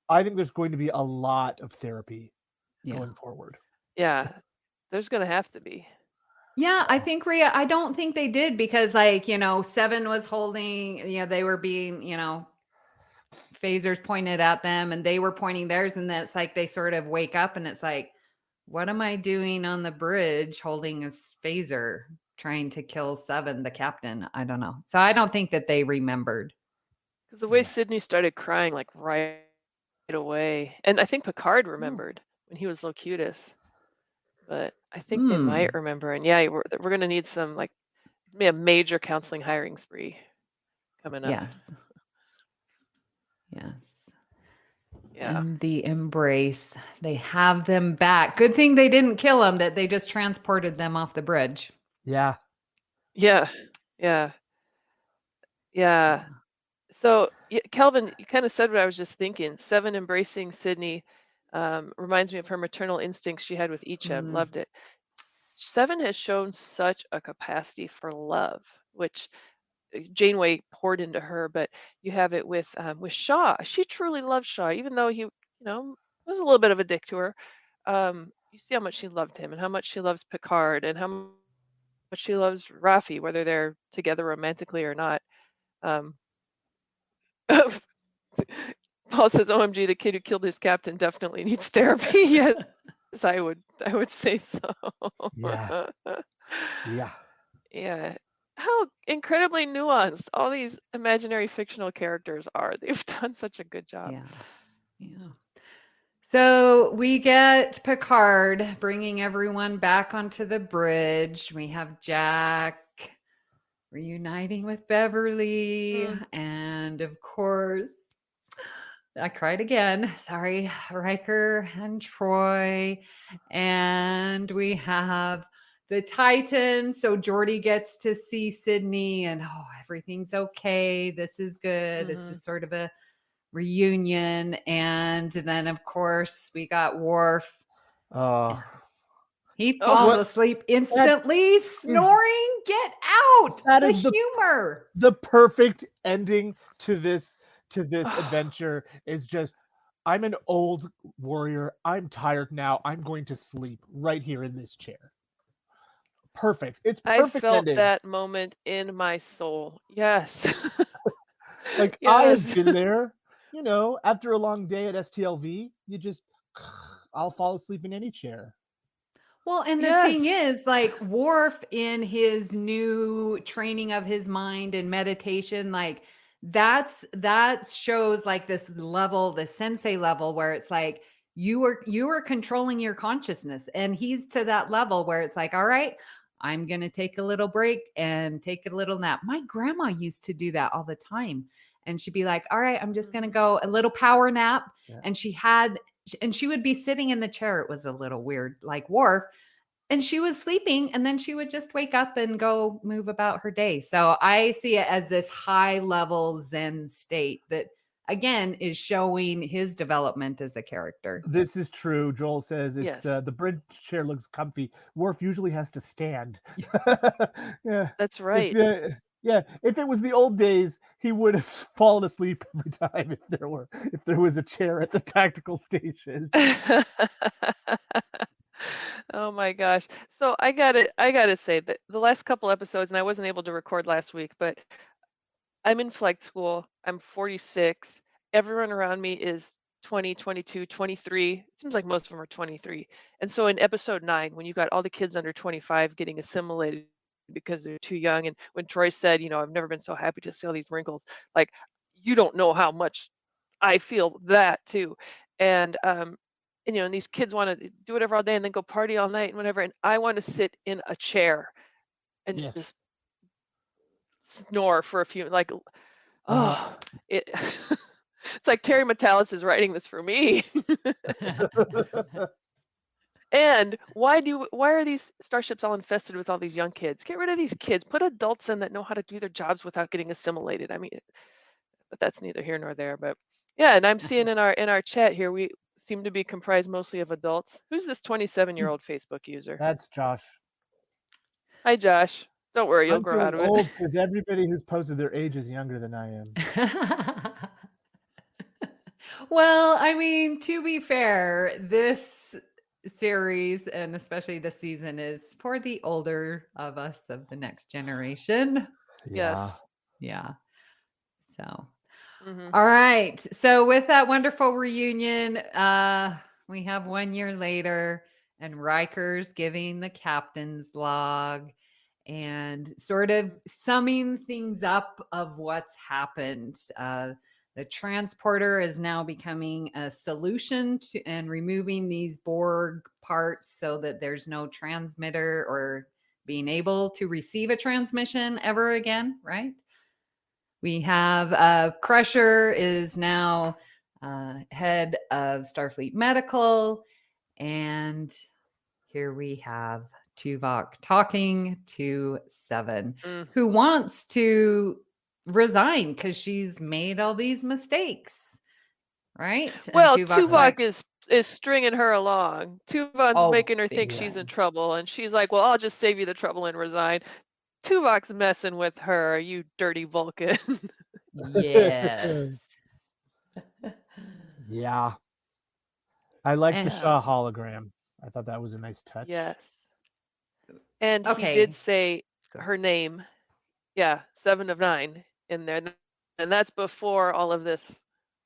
I think there's going to be a lot of therapy Yeah. going forward. Yeah, there's gonna have to be. Yeah, I think Rhea, I don't think they did because like, Seven was holding, they were being, phasers pointed at them and they were pointing theirs. And then it's like they sort of wake up and it's like, what am I doing on the bridge holding a phaser trying to kill Seven, the captain? I don't know. So I don't think that they remembered. Because the way Sydney started crying like right away. And I think Picard remembered when he was Locutus. But I think they might remember. And yeah, we're going to need some like a major counseling hiring spree coming up. Yes. Yes. Yeah. And the embrace. They have them back. Good thing they didn't kill them, that they just transported them off the bridge. Yeah. Yeah. Yeah. Yeah. So, Kelvin, you kind of said what I was just thinking. Seven embracing Sydney reminds me of her maternal instincts she had with Ichem. Loved it. Seven has shown such a capacity for love, which Janeway poured into her, but you have it with Shaw. She truly loves Shaw, even though he, was a little bit of a dick to her. You see how much she loved him and how much she loves Picard and how much she loves Raffi, whether they're together romantically or not. Paul says, "OMG, the kid who killed his captain definitely needs therapy." Yes, I would say so. Yeah. Yeah. Yeah. How incredibly nuanced all these imaginary fictional characters are. They've done such a good job. Yeah. Yeah. So we get Picard bringing everyone back onto the bridge. We have Jack reuniting with Beverly. And of course, I cried again. Sorry, Riker and Troy. And we have the Titan. So Geordi gets to see Sydney and everything's okay. This is good. This is sort of a reunion. And then of course we got Worf. He falls asleep instantly, snoring. Get out. That the is humor. The perfect ending to this adventure is just, I'm an old warrior. I'm tired now. I'm going to sleep right here in this chair. Perfect. It's perfect. I felt ending. that moment in my soul. Yes. Like yes. I have been there, after a long day at STLV, I'll fall asleep in any chair. Well, and the thing is, like Worf in his new training of his mind and meditation, like that shows like this level, the sensei level, where it's like you are controlling your consciousness, and he's to that level where it's like, all right, I'm gonna take a little break and take a little nap. My grandma used to do that all the time, and she'd be like, all right, I'm just gonna go a little power nap, and she would be sitting in the chair. It was a little weird, like Worf. And she was sleeping, and then she would just wake up and go move about her day. So I see it as this high level Zen state that, again, is showing his development as a character. This is true. Joel says it's the bridge chair looks comfy. Worf usually has to stand. Yeah, that's right. If it was the old days, he would have fallen asleep every time if there was a chair at the tactical station. Oh my gosh. So I gotta say that the last couple episodes, and I wasn't able to record last week, but I'm in flight school. I'm 46. Everyone around me is 20, 22, 23. It seems like most of them are 23. And so in episode 9, when you got all the kids under 25 getting assimilated because they're too young, and when Troy said, I've never been so happy to see all these wrinkles, like, you don't know how much I feel that too. And and these kids want to do whatever all day and then go party all night and whatever. And I want to sit in a chair and just snore for a few, like, Oh, it. It's like Terry Metalis is writing this for me. And why are these starships all infested with all these young kids? Get rid of these kids. Put adults in that know how to do their jobs without getting assimilated. I mean, but that's neither here nor there. But yeah, and I'm seeing in our chat here, we seem to be comprised mostly of adults. Who's this 27-year-old Facebook user? That's Josh. Hi, Josh. Don't worry, you'll I'm grow out of old it. because everybody who's posted their age is younger than I am. Well, I mean, to be fair, this series and especially this season is for the older of us of the next generation. Yes. Yeah. So, Mhm. all right. So with that wonderful reunion, we have 1 year later and Riker's giving the captain's log and sort of summing things up of what's happened. The transporter is now becoming a solution to and removing these Borg parts so that there's no transmitter or being able to receive a transmission ever again, right? We have Crusher is now head of Starfleet Medical. And here we have Tuvok talking to Seven, who wants to resign because she's made all these mistakes, right? Well, and Tuvok's Tuvok like, is stringing her along. Tuvok's making her think she's in trouble, and she's like, "Well, I'll just save you the trouble and resign." Tuvok's messing with her, you dirty Vulcan. yes. Yeah. I like the Shaw hologram. I thought that was a nice touch. Yes. And he Okay. did say her name. Yeah, 7 of 9 in there. And that's before all of this,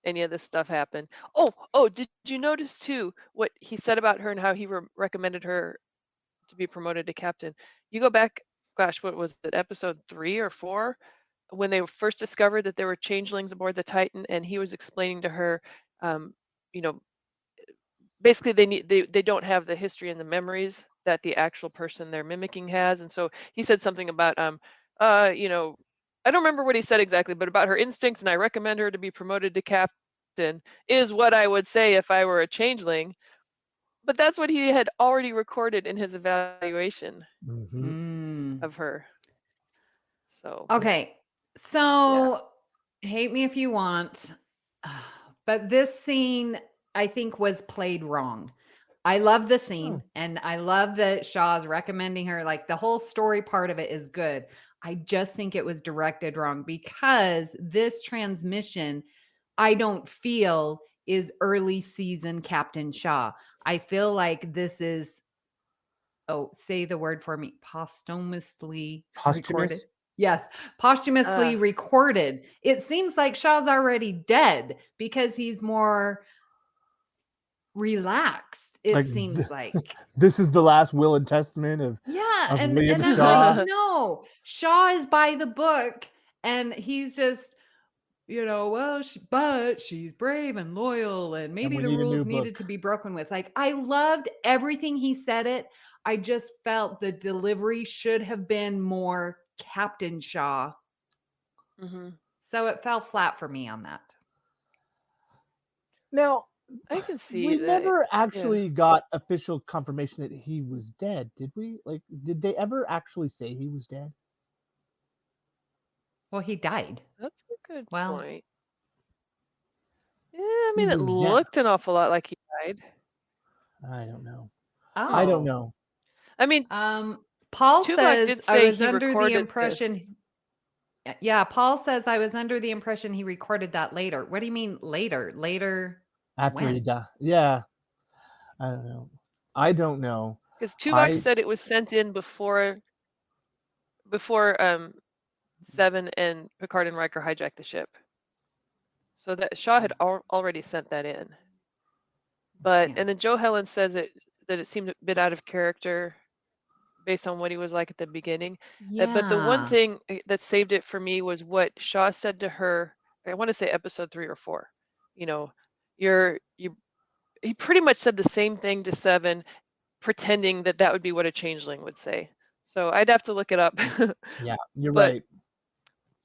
any of this stuff happened. Oh, did you notice too what he said about her and how he recommended her to be promoted to captain? You go back, gosh, what was it, episode 3 or 4? When they first discovered that there were changelings aboard the Titan, and he was explaining to her, you know, basically they don't have the history and the memories that the actual person they're mimicking has. And so he said something about you know, I don't remember what he said exactly, but about her instincts, and I recommend her to be promoted to captain is what I would say if I were a changeling. But that's what he had already recorded in his evaluation of her. So okay, so hate me if you want, but this scene I think was played wrong. I love the scene and I love that Shaw's recommending her. Like the whole story part of it is good. I just think it was directed wrong because this transmission, I don't feel is early season Captain Shaw. I feel like this is, say the word for me, posthumously recorded. Yes, posthumously recorded. It seems like Shaw's already dead because he's more relaxed. It seems like this is the last will and testament of and I'm Shaw. like, no, Shaw is by the book, and he's just, well, but she's brave and loyal, and maybe the rules needed to be broken with. Like, I loved everything he said it. I just felt the delivery should have been more Captain Shaw. So it fell flat for me on that. Now, I can see we that. never actually got official confirmation that he was dead, did we? Like, did they ever actually say he was dead? Well, he died. That's a good point. Yeah, I mean, it looked an awful lot like he died. I don't know. I don't know. I mean, Paul Tuvok says I was under the impression. Yeah, Paul says I was under the impression he recorded that later. What do you mean later? Later after he died? Yeah, I don't know. Because Tuvok said it was sent in before 7 and Picard and Riker hijacked the ship. So that Shaw had already sent that in. But and then Joe Helen says that it seemed a bit out of character based on what he was like at the beginning. But the one thing that saved it for me was what Shaw said to her. I want to say episode 3 or 4. He pretty much said the same thing to 7, pretending that would be what a changeling would say. So I'd have to look it up. Yeah, you're right.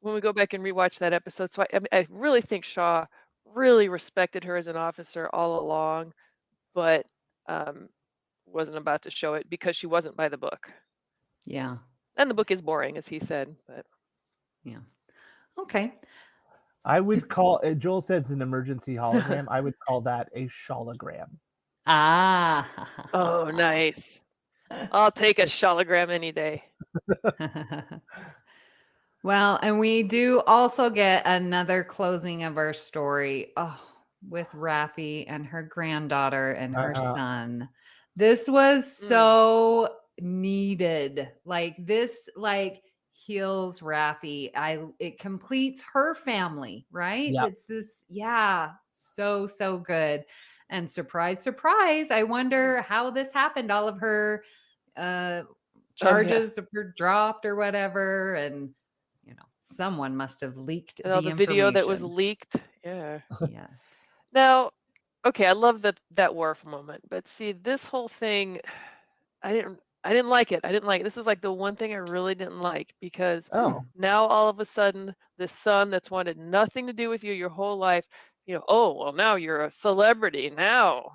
when we go back and rewatch that episode. So I really think Shaw really respected her as an officer all along, but wasn't about to show it because she wasn't by the book. Yeah. And the book is boring, as he said. But Yeah. Okay. I would call Joel said it's an emergency hologram. I would call that a shologram. Ah. oh, nice. I'll take a shologram any day. Well, and we do also get another closing of our story. Oh, with Raffi and her granddaughter and her son. This was so needed. Like this, heals Raffi. It completes her family, right? Yep. It's this, so good. And surprise, surprise, I wonder how this happened. All of her charges were dropped or whatever, and someone must have leaked the video that was leaked. Yeah. Yeah. Now, okay, I love that Worf moment, but see, this whole thing, I didn't like it. This is like the one thing I really didn't like, because now all of a sudden this son that's wanted nothing to do with you your whole life, oh well, now you're a celebrity now,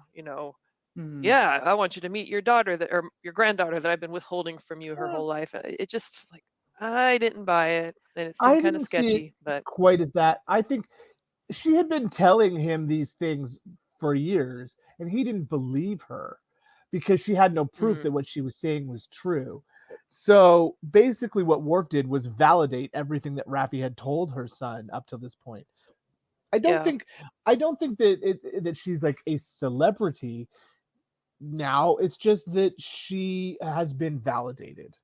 yeah, I want you to meet your daughter or your granddaughter that I've been withholding from you her whole life. It just was like, I didn't buy it, and it seemed kind of sketchy. But quite as that, I think she had been telling him these things for years, and he didn't believe her because she had no proof that what she was saying was true. So basically, what Worf did was validate everything that Raffi had told her son up to this point. I don't think that she's like a celebrity now. It's just that she has been validated.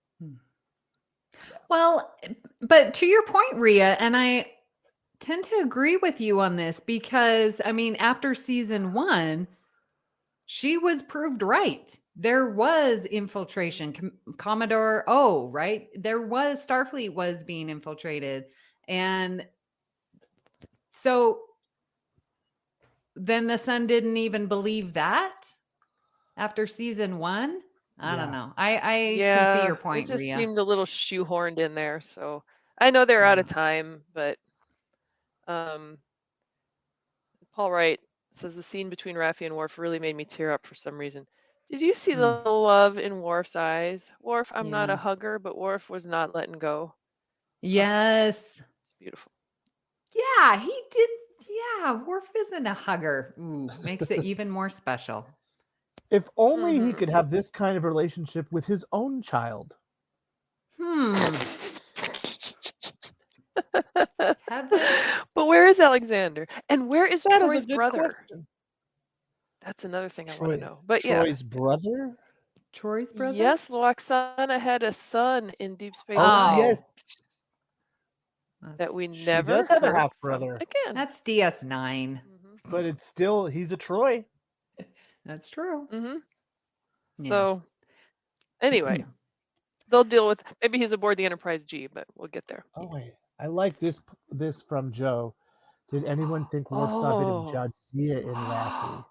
Well, but to your point, Rhea, and I tend to agree with you on this, because I mean, after season 1, she was proved right. There was infiltration. Commodore O, right? There was, Starfleet was being infiltrated. And so then the son didn't even believe that after season 1. I don't know. I can see your point, it just Rhea. seemed a little shoehorned in there. So I know they're out of time, but Paul Wright says the scene between Raffi and Worf really made me tear up for some reason. Did you see the love in Worf's eyes? Worf, I'm not a hugger, but Worf was not letting go. Yes. It's beautiful. Yeah, he did. Yeah, Worf isn't a hugger. Ooh, makes it even more special. If only he could have this kind of relationship with his own child. But where is Alexander? And where is Troy's brother? Question. That's another thing I want to know. But Troy's brother? Troy's brother? Yes, Loxana had a son in Deep Space Nine. Yes. That we never does have a half brother. Again. That's DS9. But it's still, he's a Troy. That's true. Yeah. So anyway, they'll deal with, maybe he's aboard the Enterprise G, but we'll get there. Oh wait, I like this from Joe. Did anyone think Worf saw a bit of Jadzia in Raffi?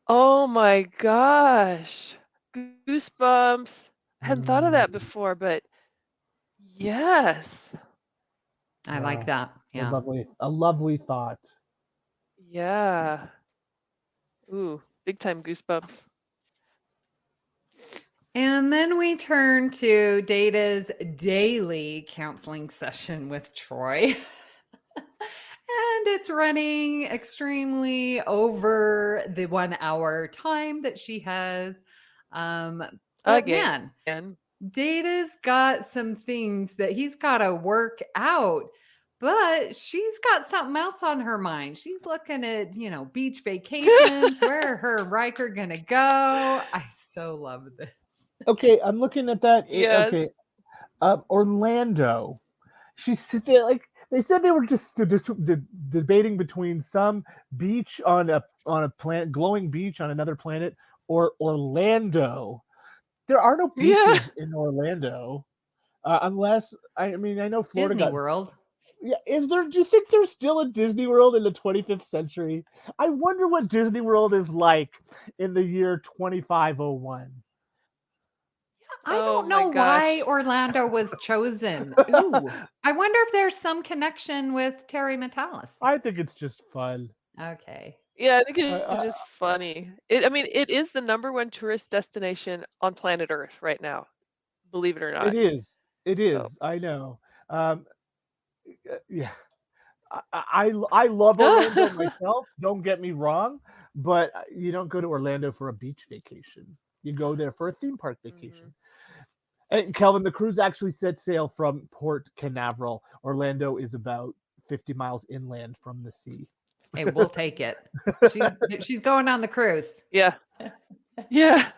Oh my gosh, goosebumps! I hadn't thought of that before, but yes, I like that. Yeah, a lovely thought. Yeah. Ooh, big time goosebumps. And then we turn to Data's daily counseling session with Troy. And it's running extremely over the 1 hour time that she has. Again, Data's got some things that he's got to work out. But she's got something else on her mind. She's looking at, beach vacations. Where her Riker gonna go? I so love this. Okay, I'm looking at that. Yes. Okay, Orlando. She said they said they were just debating between some beach on a planet, glowing beach on another planet, or Orlando. There are no beaches in Orlando, unless I know Florida Disney World. Yeah, is there? Do you think there's still a Disney World in the 25th century? I wonder what Disney World is like in the year 2501. I Oh don't my know why gosh. Orlando was chosen. Ooh, I wonder if there's some connection with Terry Metalis. I think it's just fun. Okay. Yeah, I think it's I, just funny. I mean, it is the #1 tourist destination on planet Earth right now, believe it or it not. is. It So, is. I know. Yeah. I love Orlando myself. Don't get me wrong, but you don't go to Orlando for a beach vacation. You go there for a theme park vacation. Mhm. And Kelvin, the cruise actually set sail from Port Canaveral. Orlando is about 50 miles inland from the sea. Hey, we'll take it. She's going on the cruise. Yeah. Yeah.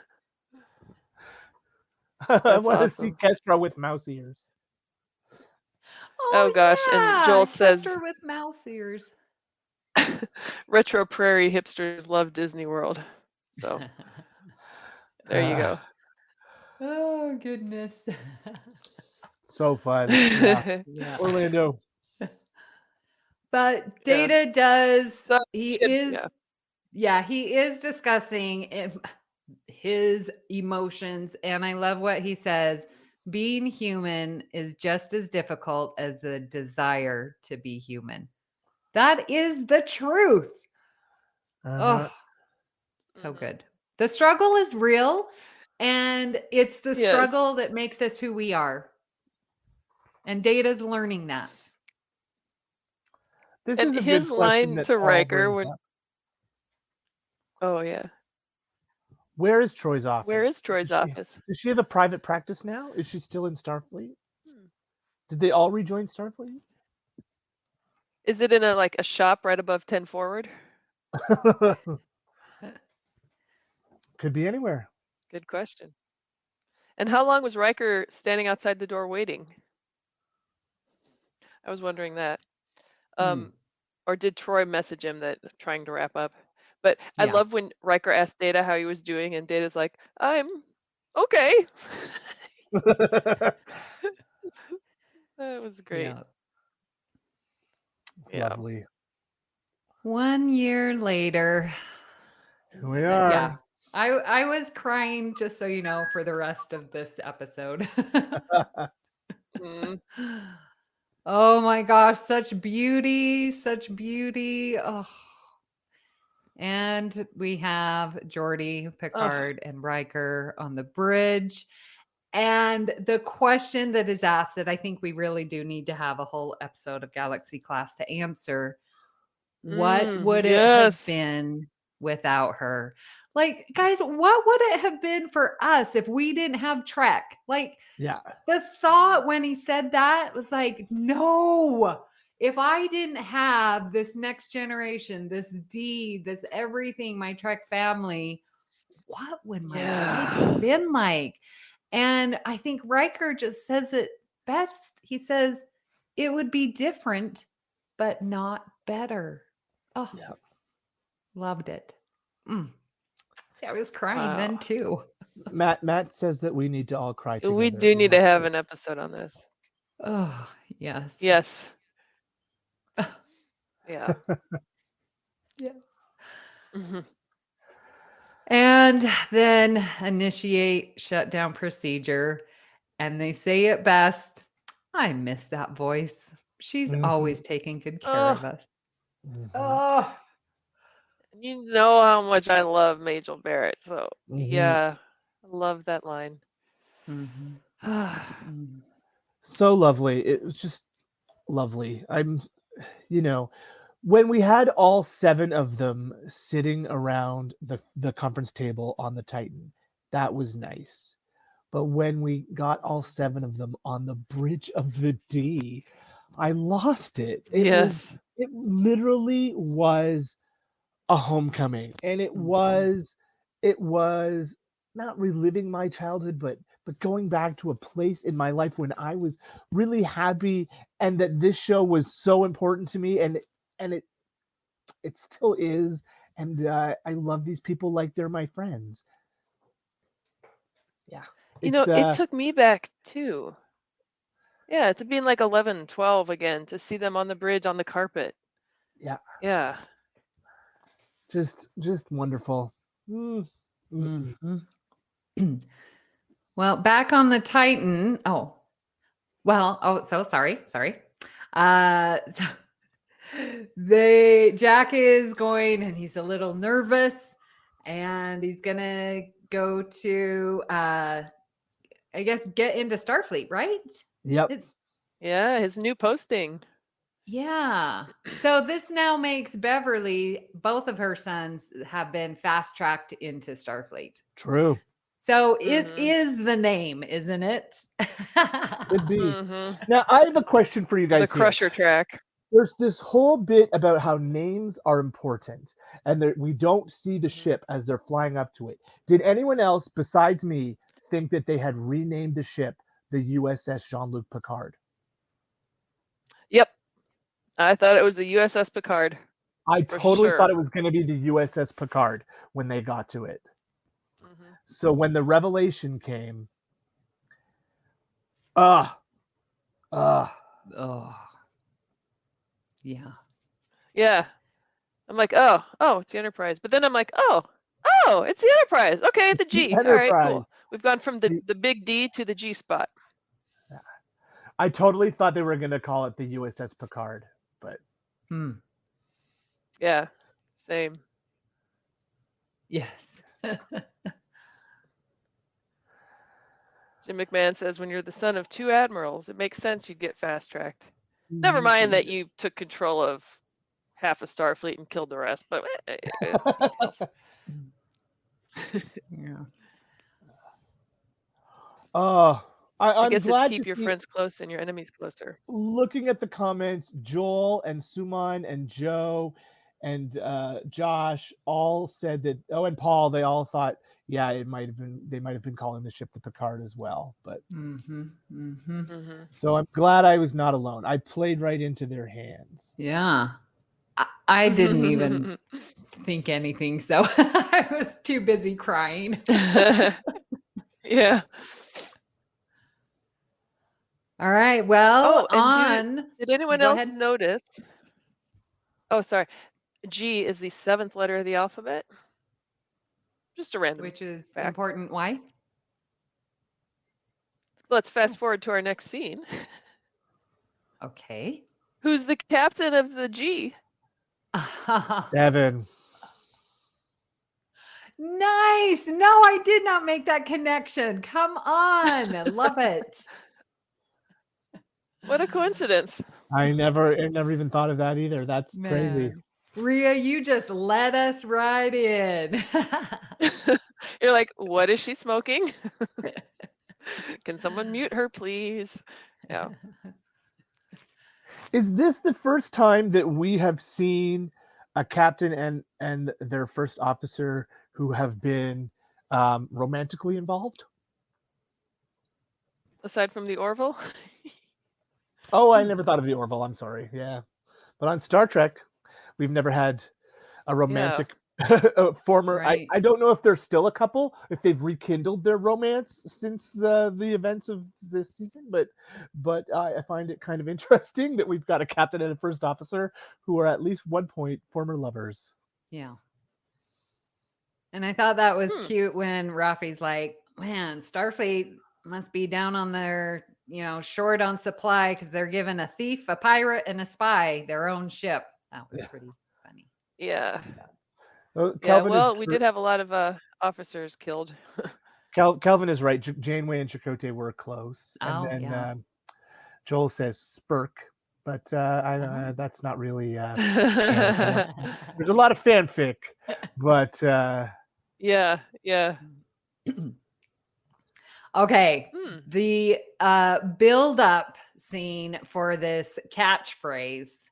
I That's want to see awesome. Kestra with mouse ears. Oh gosh, and Joel says Kester with mouse ears. retro prairie hipsters love Disney World. So there you go. Oh goodness. So fun. Yeah. Yeah. Orlando. But Yeah. Data does So, he shit, is yeah. he is discussing his emotions, and I love what he says. Being human is just as difficult as the desire to be human. That is the truth. Uh-huh. Oh, so Mhm. good. The struggle is real, and it's the Yes. struggle that makes us who we are. And Data's learning that. This And is a his good question line that to Paul Riker brings when up. oh yeah. Where is Troy's office? Where is Troy's office? Does she have a private practice now? Is she still in Starfleet? Hmm. Did they all rejoin Starfleet? Is it in a shop right above 10 Forward? Could be anywhere. Good question. And how long was Riker standing outside the door waiting? I was wondering that. Or did Troy message him that trying to wrap up? But I Yeah. love when Riker asked Data how he was doing, and Data's like, "I'm okay." That was great. Yeah. Lovely. 1 year later. Here we are. Yeah. I was crying, just so you know, for the rest of this episode. Mm. Oh my gosh, such beauty, such beauty. Oh. And we have Geordi, Picard, and Riker on the bridge. And the question that is asked that I think we really do need to have a whole episode of Galaxy Class to answer. What would it have been without her? Like, guys, what would it have been for us if we didn't have Trek? Like, Yeah. the thought when he said that was like, no, if I didn't have this next generation, this D, this everything, my Trek family, what would my life have been like? And I think Riker just says it best. He says, it would be different, but not better. Oh, Yeah. Loved it. See, I was crying then too. Matt says that we need to all cry together. We do need to have an episode on this. Oh, yes. Yes. Yeah. Yes. Mm-hmm. And then initiate shutdown procedure. And they say it best. I miss that voice. She's always taking good care of us. Oh, you know how much I love Majel Barrett. So yeah, I love that line. So lovely. It was just lovely. When we had all 7 of them sitting around the conference table on the Titan, that was nice. But when we got all 7 of them on the bridge of the D, I lost it. It literally was a homecoming, and it was not reliving my childhood, but going back to a place in my life when I was really happy, and that this show was so important to me, and it still is, and I love these people like they're my friends. Yeah. It took me back too. Yeah, to being like 11, 12 again, to see them on the bridge on the carpet. Yeah. Yeah. Just wonderful. Well, back on the Titan. So sorry. So Jack is going and he's a little nervous and he's gonna go to I guess get into Starfleet, right? Yep. Yeah, his new posting. Yeah. So this now makes Beverly, both of her sons have been fast tracked into Starfleet. True. So it is the name, isn't it? Could be. Now, I have a question for you guys. The Crusher track. There's this whole bit about how names are important and that we don't see the ship as they're flying up to it. Did anyone else besides me think that they had renamed the ship the USS Jean-Luc Picard? Yep. I thought it was the USS Picard. I totally thought it was going to be the USS Picard when they got to it. So when the revelation came, Yeah. Yeah. I'm like, oh, it's the Enterprise. But then I'm like, oh, it's the Enterprise. Okay, the G. All right, cool. We've gone from the big D to the G spot. I totally thought they were going to call it the USS Picard, but yeah, same. Yes. Jim McMahon says, when you're the son of 2 admirals, it makes sense you'd get fast tracked. Never mind that you took control of half of Starfleet and killed the rest, but details. Yeah. I guess glad it's keep your friends close and your enemies closer. Looking at the comments, Joel and Suman and Joe and Josh all said that. Oh, and Paul, they all thought, yeah, they might have been calling the ship the Picard as well. But so I'm glad I was not alone. I played right into their hands. Yeah. I didn't even think anything, so I was too busy crying. Yeah. All right. Well, did anyone else notice? Oh, sorry. G is the 7th letter of the alphabet. Just a random. Which is fact. important. Why? Let's fast forward to our next scene. Okay. Who's the captain of the G? 7. Nice. No, I did not make that connection. Come on. Love it. What a coincidence. I never even thought of that either. That's crazy. Rhea, you just let us right in. You're like, what is she smoking? Can someone mute her, please? Yeah. Is this the first time that we have seen a captain and their first officer who have been romantically involved? Aside from the Orville? Oh, I never thought of the Orville. I'm sorry. Yeah. But on Star Trek, we've never had a romantic former. Right. I don't know if there's still a couple, if they've rekindled their romance since the events of this season, but I find it kind of interesting that we've got a captain and a first officer who are at least one point former lovers. Yeah. And I thought that was cute when Rafi's like, man, Starfleet must be down on their, short on supply because they're giving a thief, a pirate, and a spy their own ship. That was pretty funny. Yeah. Well, we did have a lot of officers killed. Kelvin is right. Janeway and Chakotay were close. And then Joel says Spurk, but that's not really. There's a lot of fanfic, but. Yeah. Okay. The build-up scene for this catchphrase.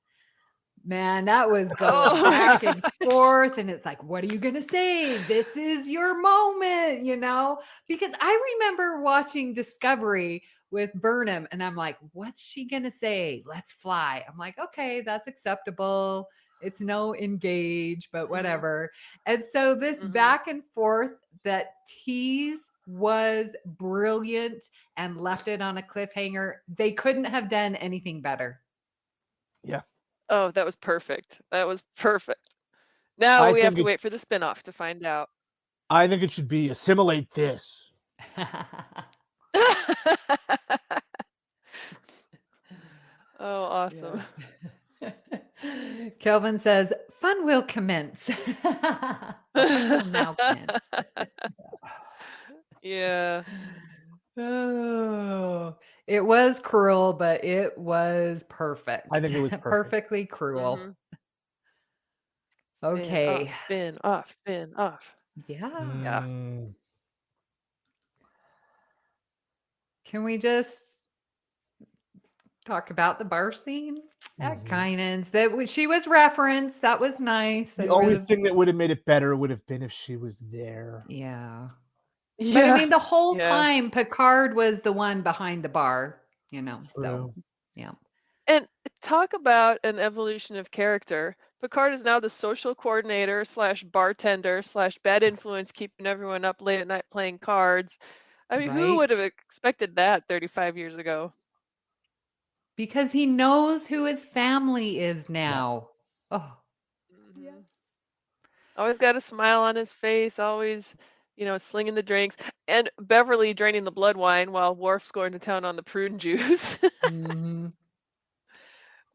Man, that was going back and forth. And it's like, what are you going to say? This is your moment, Because I remember watching Discovery with Burnham and I'm like, what's she going to say? Let's fly. I'm like, okay, that's acceptable. It's no engage, but whatever. And so this back and forth, that tease was brilliant and left it on a cliffhanger. They couldn't have done anything better. Yeah. Oh, that was perfect. Now we have to wait for the spinoff to find out. I think it should be assimilate this. Oh, awesome. Yeah. Kelvin says, "Fun will commence." Fun will now commence. Yeah. Oh, it was cruel, but it was perfect. I think it was perfect. Perfectly cruel. Mhm. Okay. Spin off, spin off. Yeah. Yeah. Mm. Can we just talk about the bar scene at Mhm. Guinan's? She was referenced. That was nice. The They only would've- thing that would have made it better would have been if she was there. Yeah. Yeah. But I mean, the whole Yeah. time, Picard was the one behind the bar, so True. yeah. And talk about an evolution of character. Picard is now the social coordinator / bartender / bad influence, keeping everyone up late at night playing cards. I mean, who would have Right? expected that 35 years ago? Because he knows who his family is now. Oh, Mhm. yes. Always got a smile on his face, always, slinging the drinks. And Beverly draining the blood wine while Worf's going to town on the prune juice. Mhm.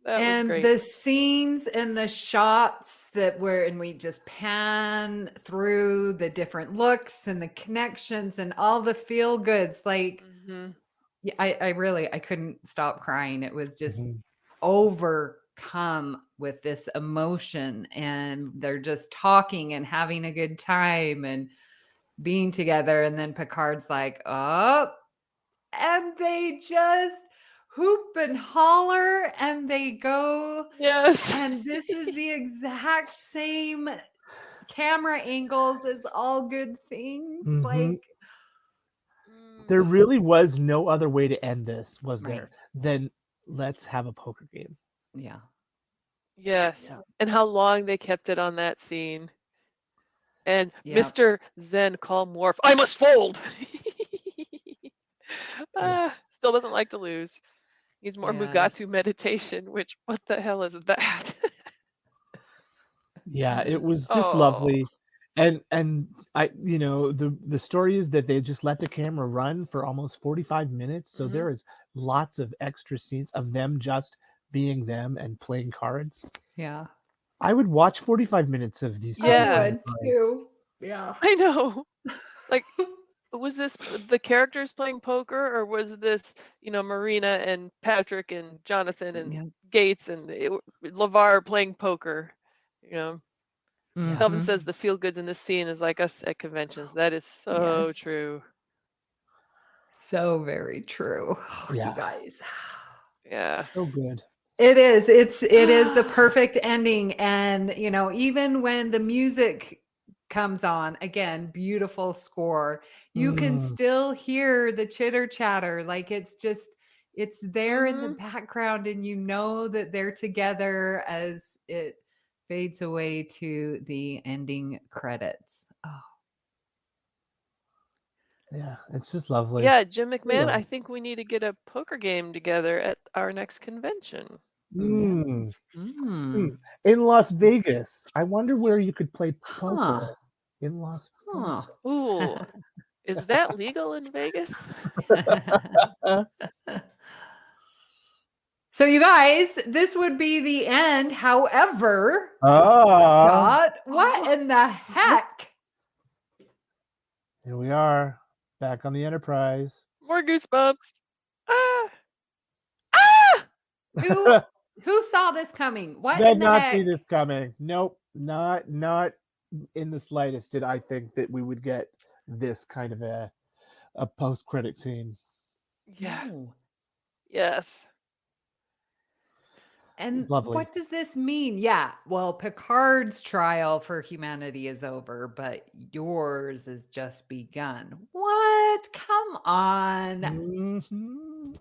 That was And great. the scenes and the shots and we just pan through the different looks and the connections and all the feel goods. Like, Mhm. yeah, I couldn't stop crying. It was just Mhm. overcome with this emotion, and they're just talking and having a good time and being together. And then Picard's like, oh, and they just hoop and holler and they go. Yes. And this is the exact same camera angles as All Good Things. Mhm. Like, There really was no other way to end this, was Right. there? Than let's have a poker game. yeah. Yes. Yeah. And how long they kept it on that scene. And Yep. Mr. Zen calm Worf, I must fold. Still doesn't like to lose. Needs more Yes. Mugatu meditation, which, what the hell is that? Yeah, it was just lovely. And I the story is that they just let the camera run for almost 45 minutes. So Mhm. there is lots of extra scenes of them just being them and playing cards. Yeah. I would watch 45 minutes of these. Yeah. I would too. Yeah. I know. Like, was this the characters playing poker, or was this, Marina and Patrick and Jonathan and Yeah. Gates and LeVar playing poker? Kelvin Mhm. says the feel goods in this scene is like us at conventions. That is so Yes. true. So very true. Oh, Yeah. You guys. Yeah. So good. It is. It is the perfect ending. And even when the music comes on, again, beautiful score, you can still hear the chitter chatter. Like it's there in the Mhm. background, and you know that they're together as it fades away to the ending credits. Oh, Yeah, it's just lovely. Yeah, Jim McMahon, Yeah. I think we need to get a poker game together at our next convention. Mm. Mm. In Las Vegas. I wonder where you could play Huh. poker in Las Huh. Ooh, is that legal in Vegas? So you guys, this would be the end. However, Ah, what in the heck? here we are, back on the Enterprise. More goosebumps. Ah! Ah! Who saw this coming? What Did in the not heck? see this coming. Nope, not in the slightest did I think that we would get this kind of a post-credit scene. Yeah. No. Yes. And It's lovely. what does this mean? Yeah, well, Picard's trial for humanity is over, but yours has just begun. What? Come on. Mhm.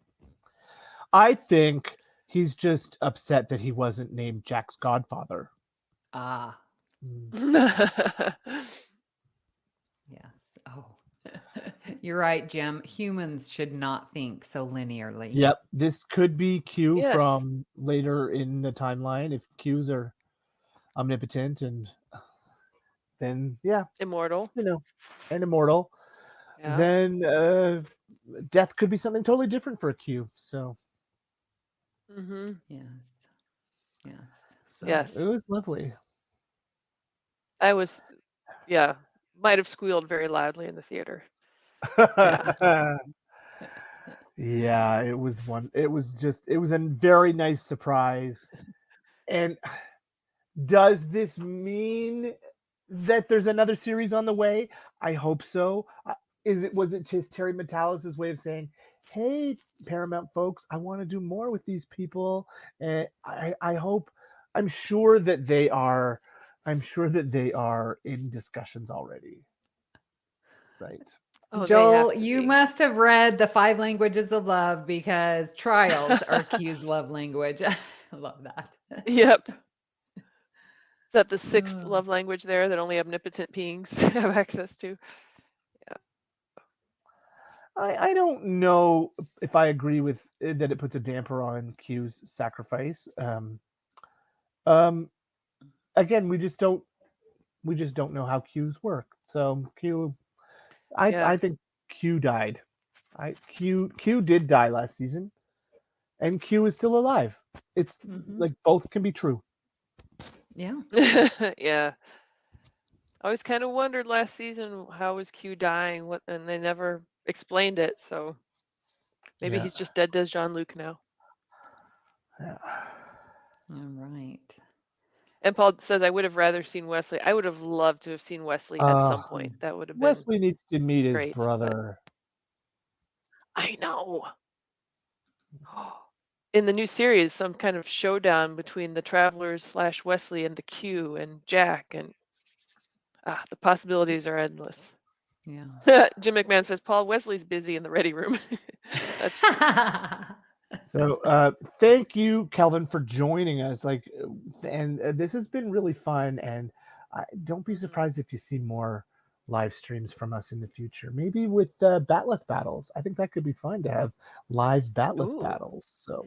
I think he's just upset that he wasn't named Jack's godfather. Ah, Mm. yes. Oh, you're right, Jim. Humans should not think so linearly. Yep, this could be Q Yes. from later in the timeline if Qs are omnipotent, and then yeah, Immortal. and immortal. Yeah. then death could be something totally different for a Q. So, Mm-hmm. Yes. Yeah. so Yes. it was lovely. I was, might have squealed very loudly in the theater. Yeah. Yeah, it was one. It was a very nice surprise. And does this mean that there's another series on the way? I hope so. Was it just Terry Metalis' way of saying, "Hey, Paramount folks, I want to do more with these people," and I hope. I'm sure that they are. I'm sure that they are in discussions already. Right. Oh, they Joel, have to you be. must have read The Five Languages of Love because trials are Q's love language. I love that. Yep. Is that the sixth Oh. love language there that only omnipotent beings have access to? I don't know if I agree with that it puts a damper on Q's sacrifice. Again, we just don't know how Q's work. So Yeah. I think Q died. Q did die last season, and Q is still alive. It's Mhm. like both can be true. Yeah. Yeah. I always kind of wondered last season how was Q dying, and they never explained it. So maybe Yeah. he's just dead as Jean-Luc now. Yeah. All right. And Paul says, I would have rather seen Wesley. I would have loved to have seen Wesley at some point. That would have been Wesley needs to meet his great. But brother. I know. In the new series, some kind of showdown between the Travelers / Wesley and the Q and Jack, and the possibilities are endless. Yeah. Jim McMahon says, Paul, Wesley's busy in the ready room. That's true. So thank you, Kelvin, for joining us. And this has been really fun. And don't be surprised if you see more live streams from us in the future. Maybe with Batleth battles. I think that could be fun to have live Batleth battles. So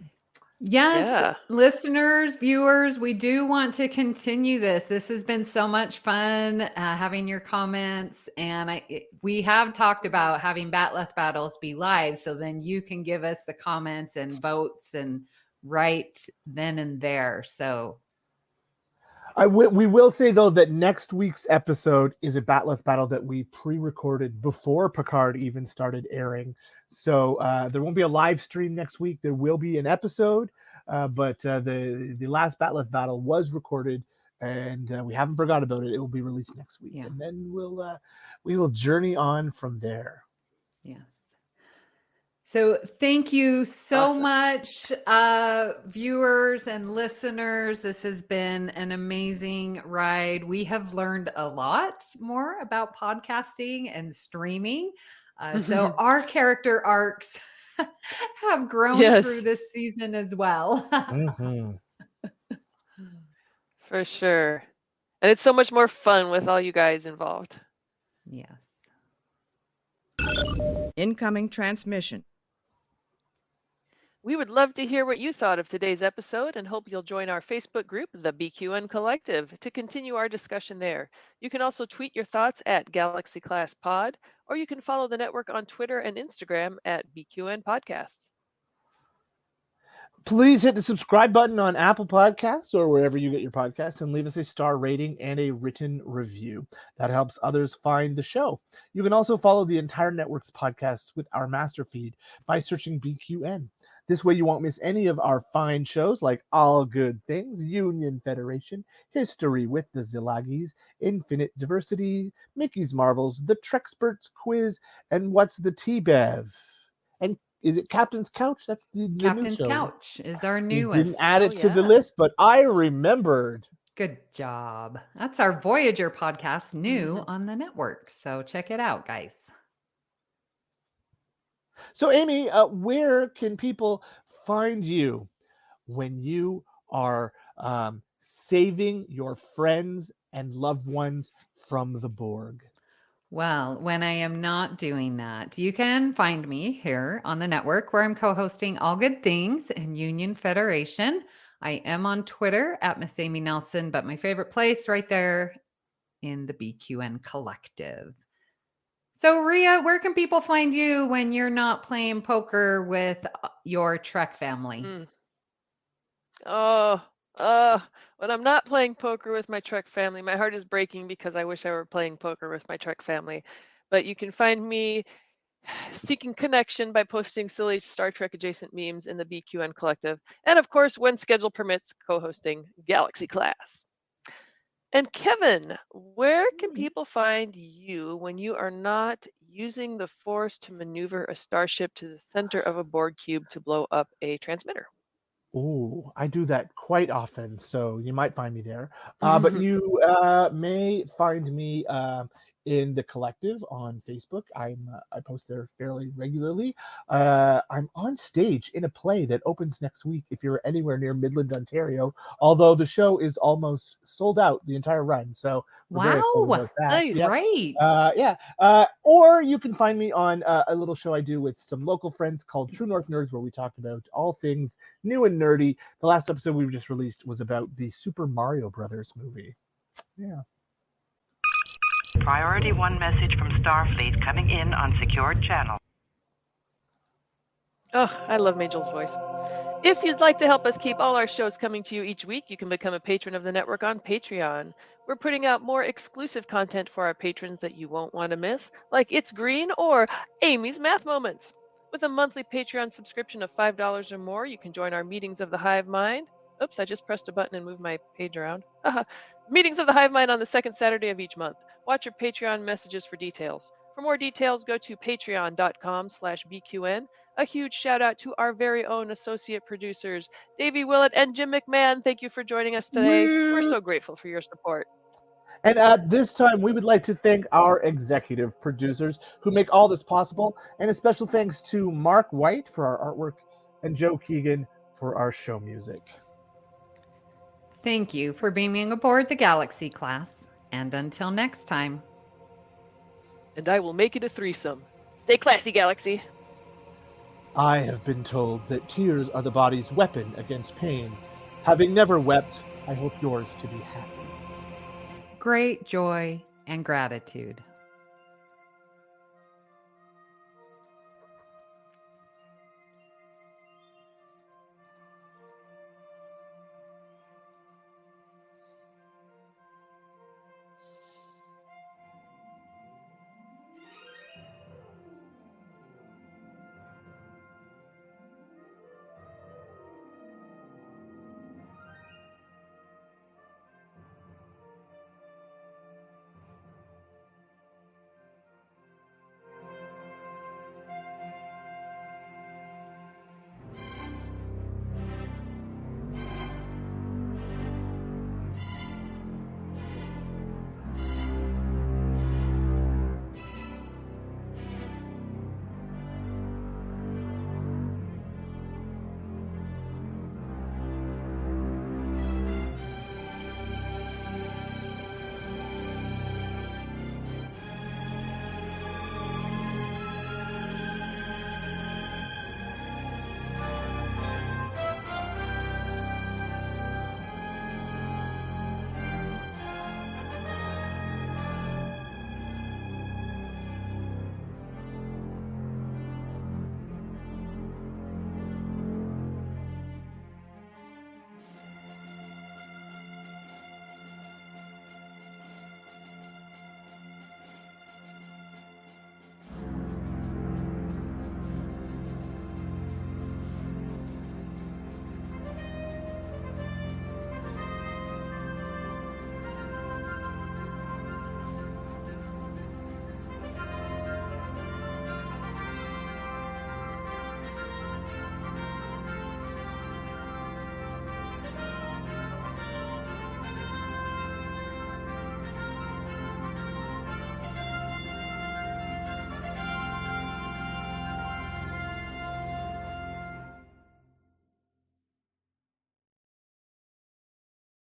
Yes, Yeah. listeners, viewers, we do want to continue this. This has been so much fun having your comments, and we have talked about having Batleth battles be live, so then you can give us the comments and votes and right then and there. So we will say though that next week's episode is a Batleth battle that we pre-recorded before Picard even started airing. So there won't be a live stream next week. There will be an episode, but the last Batleth battle was recorded, and we haven't forgot about it. It will be released next week, and then we will journey on from there. Yeah. So thank you so much, viewers and listeners. This has been an amazing ride. We have learned a lot more about podcasting and streaming. So our character arcs have grown through this season as well. For sure. And it's so much more fun with all you guys involved. Yes. Incoming transmission. We would love to hear what you thought of today's episode and hope you'll join our Facebook group, the BQN Collective, to continue our discussion there. You can also tweet your thoughts at Galaxy Class Pod, or you can follow the network on Twitter and Instagram at BQN Podcasts. Please hit the subscribe button on Apple Podcasts or wherever you get your podcasts and leave us a star rating and a written review. That helps others find the show. You can also follow the entire network's podcasts with our master feed by searching BQN. This way you won't miss any of our fine shows like All Good Things, Union Federation, History with the Szilagys, Infinite Diversity, Mickey's Marvels, The Trexperts Quiz, and What's the T-Bev? And is it Captain's Couch? That's the Captain's new show. Couch is our You newest. didn't add it to the list, but I remembered. Good job. That's our Voyager podcast, new on the network. So check it out, guys. So, Amy, where can people find you when you are saving your friends and loved ones from the Borg? Well, when I am not doing that, you can find me here on the network where I'm co-hosting All Good Things and Union Federation. I am on Twitter at Miss Amy Nelson, but my favorite place right there in the BQN Collective. So, Rhea, where can people find you when you're not playing poker with your Trek family? When I'm not playing poker with my Trek family, my heart is breaking because I wish I were playing poker with my Trek family. But you can find me seeking connection by posting silly Star Trek adjacent memes in the BQN Collective. And of course, when schedule permits, co-hosting Galaxy Class. And Kevin, where can people find you when you are not using the Force to maneuver a starship to the center of a Borg cube to blow up a transmitter? Oh, I do that quite often, so you might find me there. But you may find me in the collective on Facebook. I post there fairly regularly. I'm on stage in a play that opens next week if you're anywhere near Midland, Ontario, although the show is almost sold out the entire run. So we're very excited Wow. about that. Nice. Yep. Great. Or you can find me on a little show I do with some local friends called True North Nerds, where we talk about all things new and nerdy. The last episode we just released was about the Super Mario Brothers movie. Yeah. Priority 1 message from Starfleet coming in on secured channel. Oh, I love Majel's voice. If you'd like to help us keep all our shows coming to you each week, you can become a patron of the network on Patreon. We're putting out more exclusive content for our patrons that you won't want to miss, like It's Green or Amy's Math Moments. With a monthly Patreon subscription of $5 or more, you can join our Meetings of the Hive Mind. Oops, I just pressed a button and moved my page around. Meetings of the Hive Mind on the second Saturday of each month. Watch your Patreon messages for details. For more details, go to patreon.com/BQN. A huge shout out to our very own associate producers, Davey Willett and Jim McMahon. Thank you for joining us today. We're so grateful for your support. And at this time, we would like to thank our executive producers who make all this possible, and a special thanks to Mark White for our artwork and Joe Keegan for our show music. Thank you for beaming aboard the Galaxy Class. And until next time. And I will make it a threesome. Stay classy, Galaxy. I have been told that tears are the body's weapon against pain. Having never wept, I hope yours to be happy. Great joy and gratitude.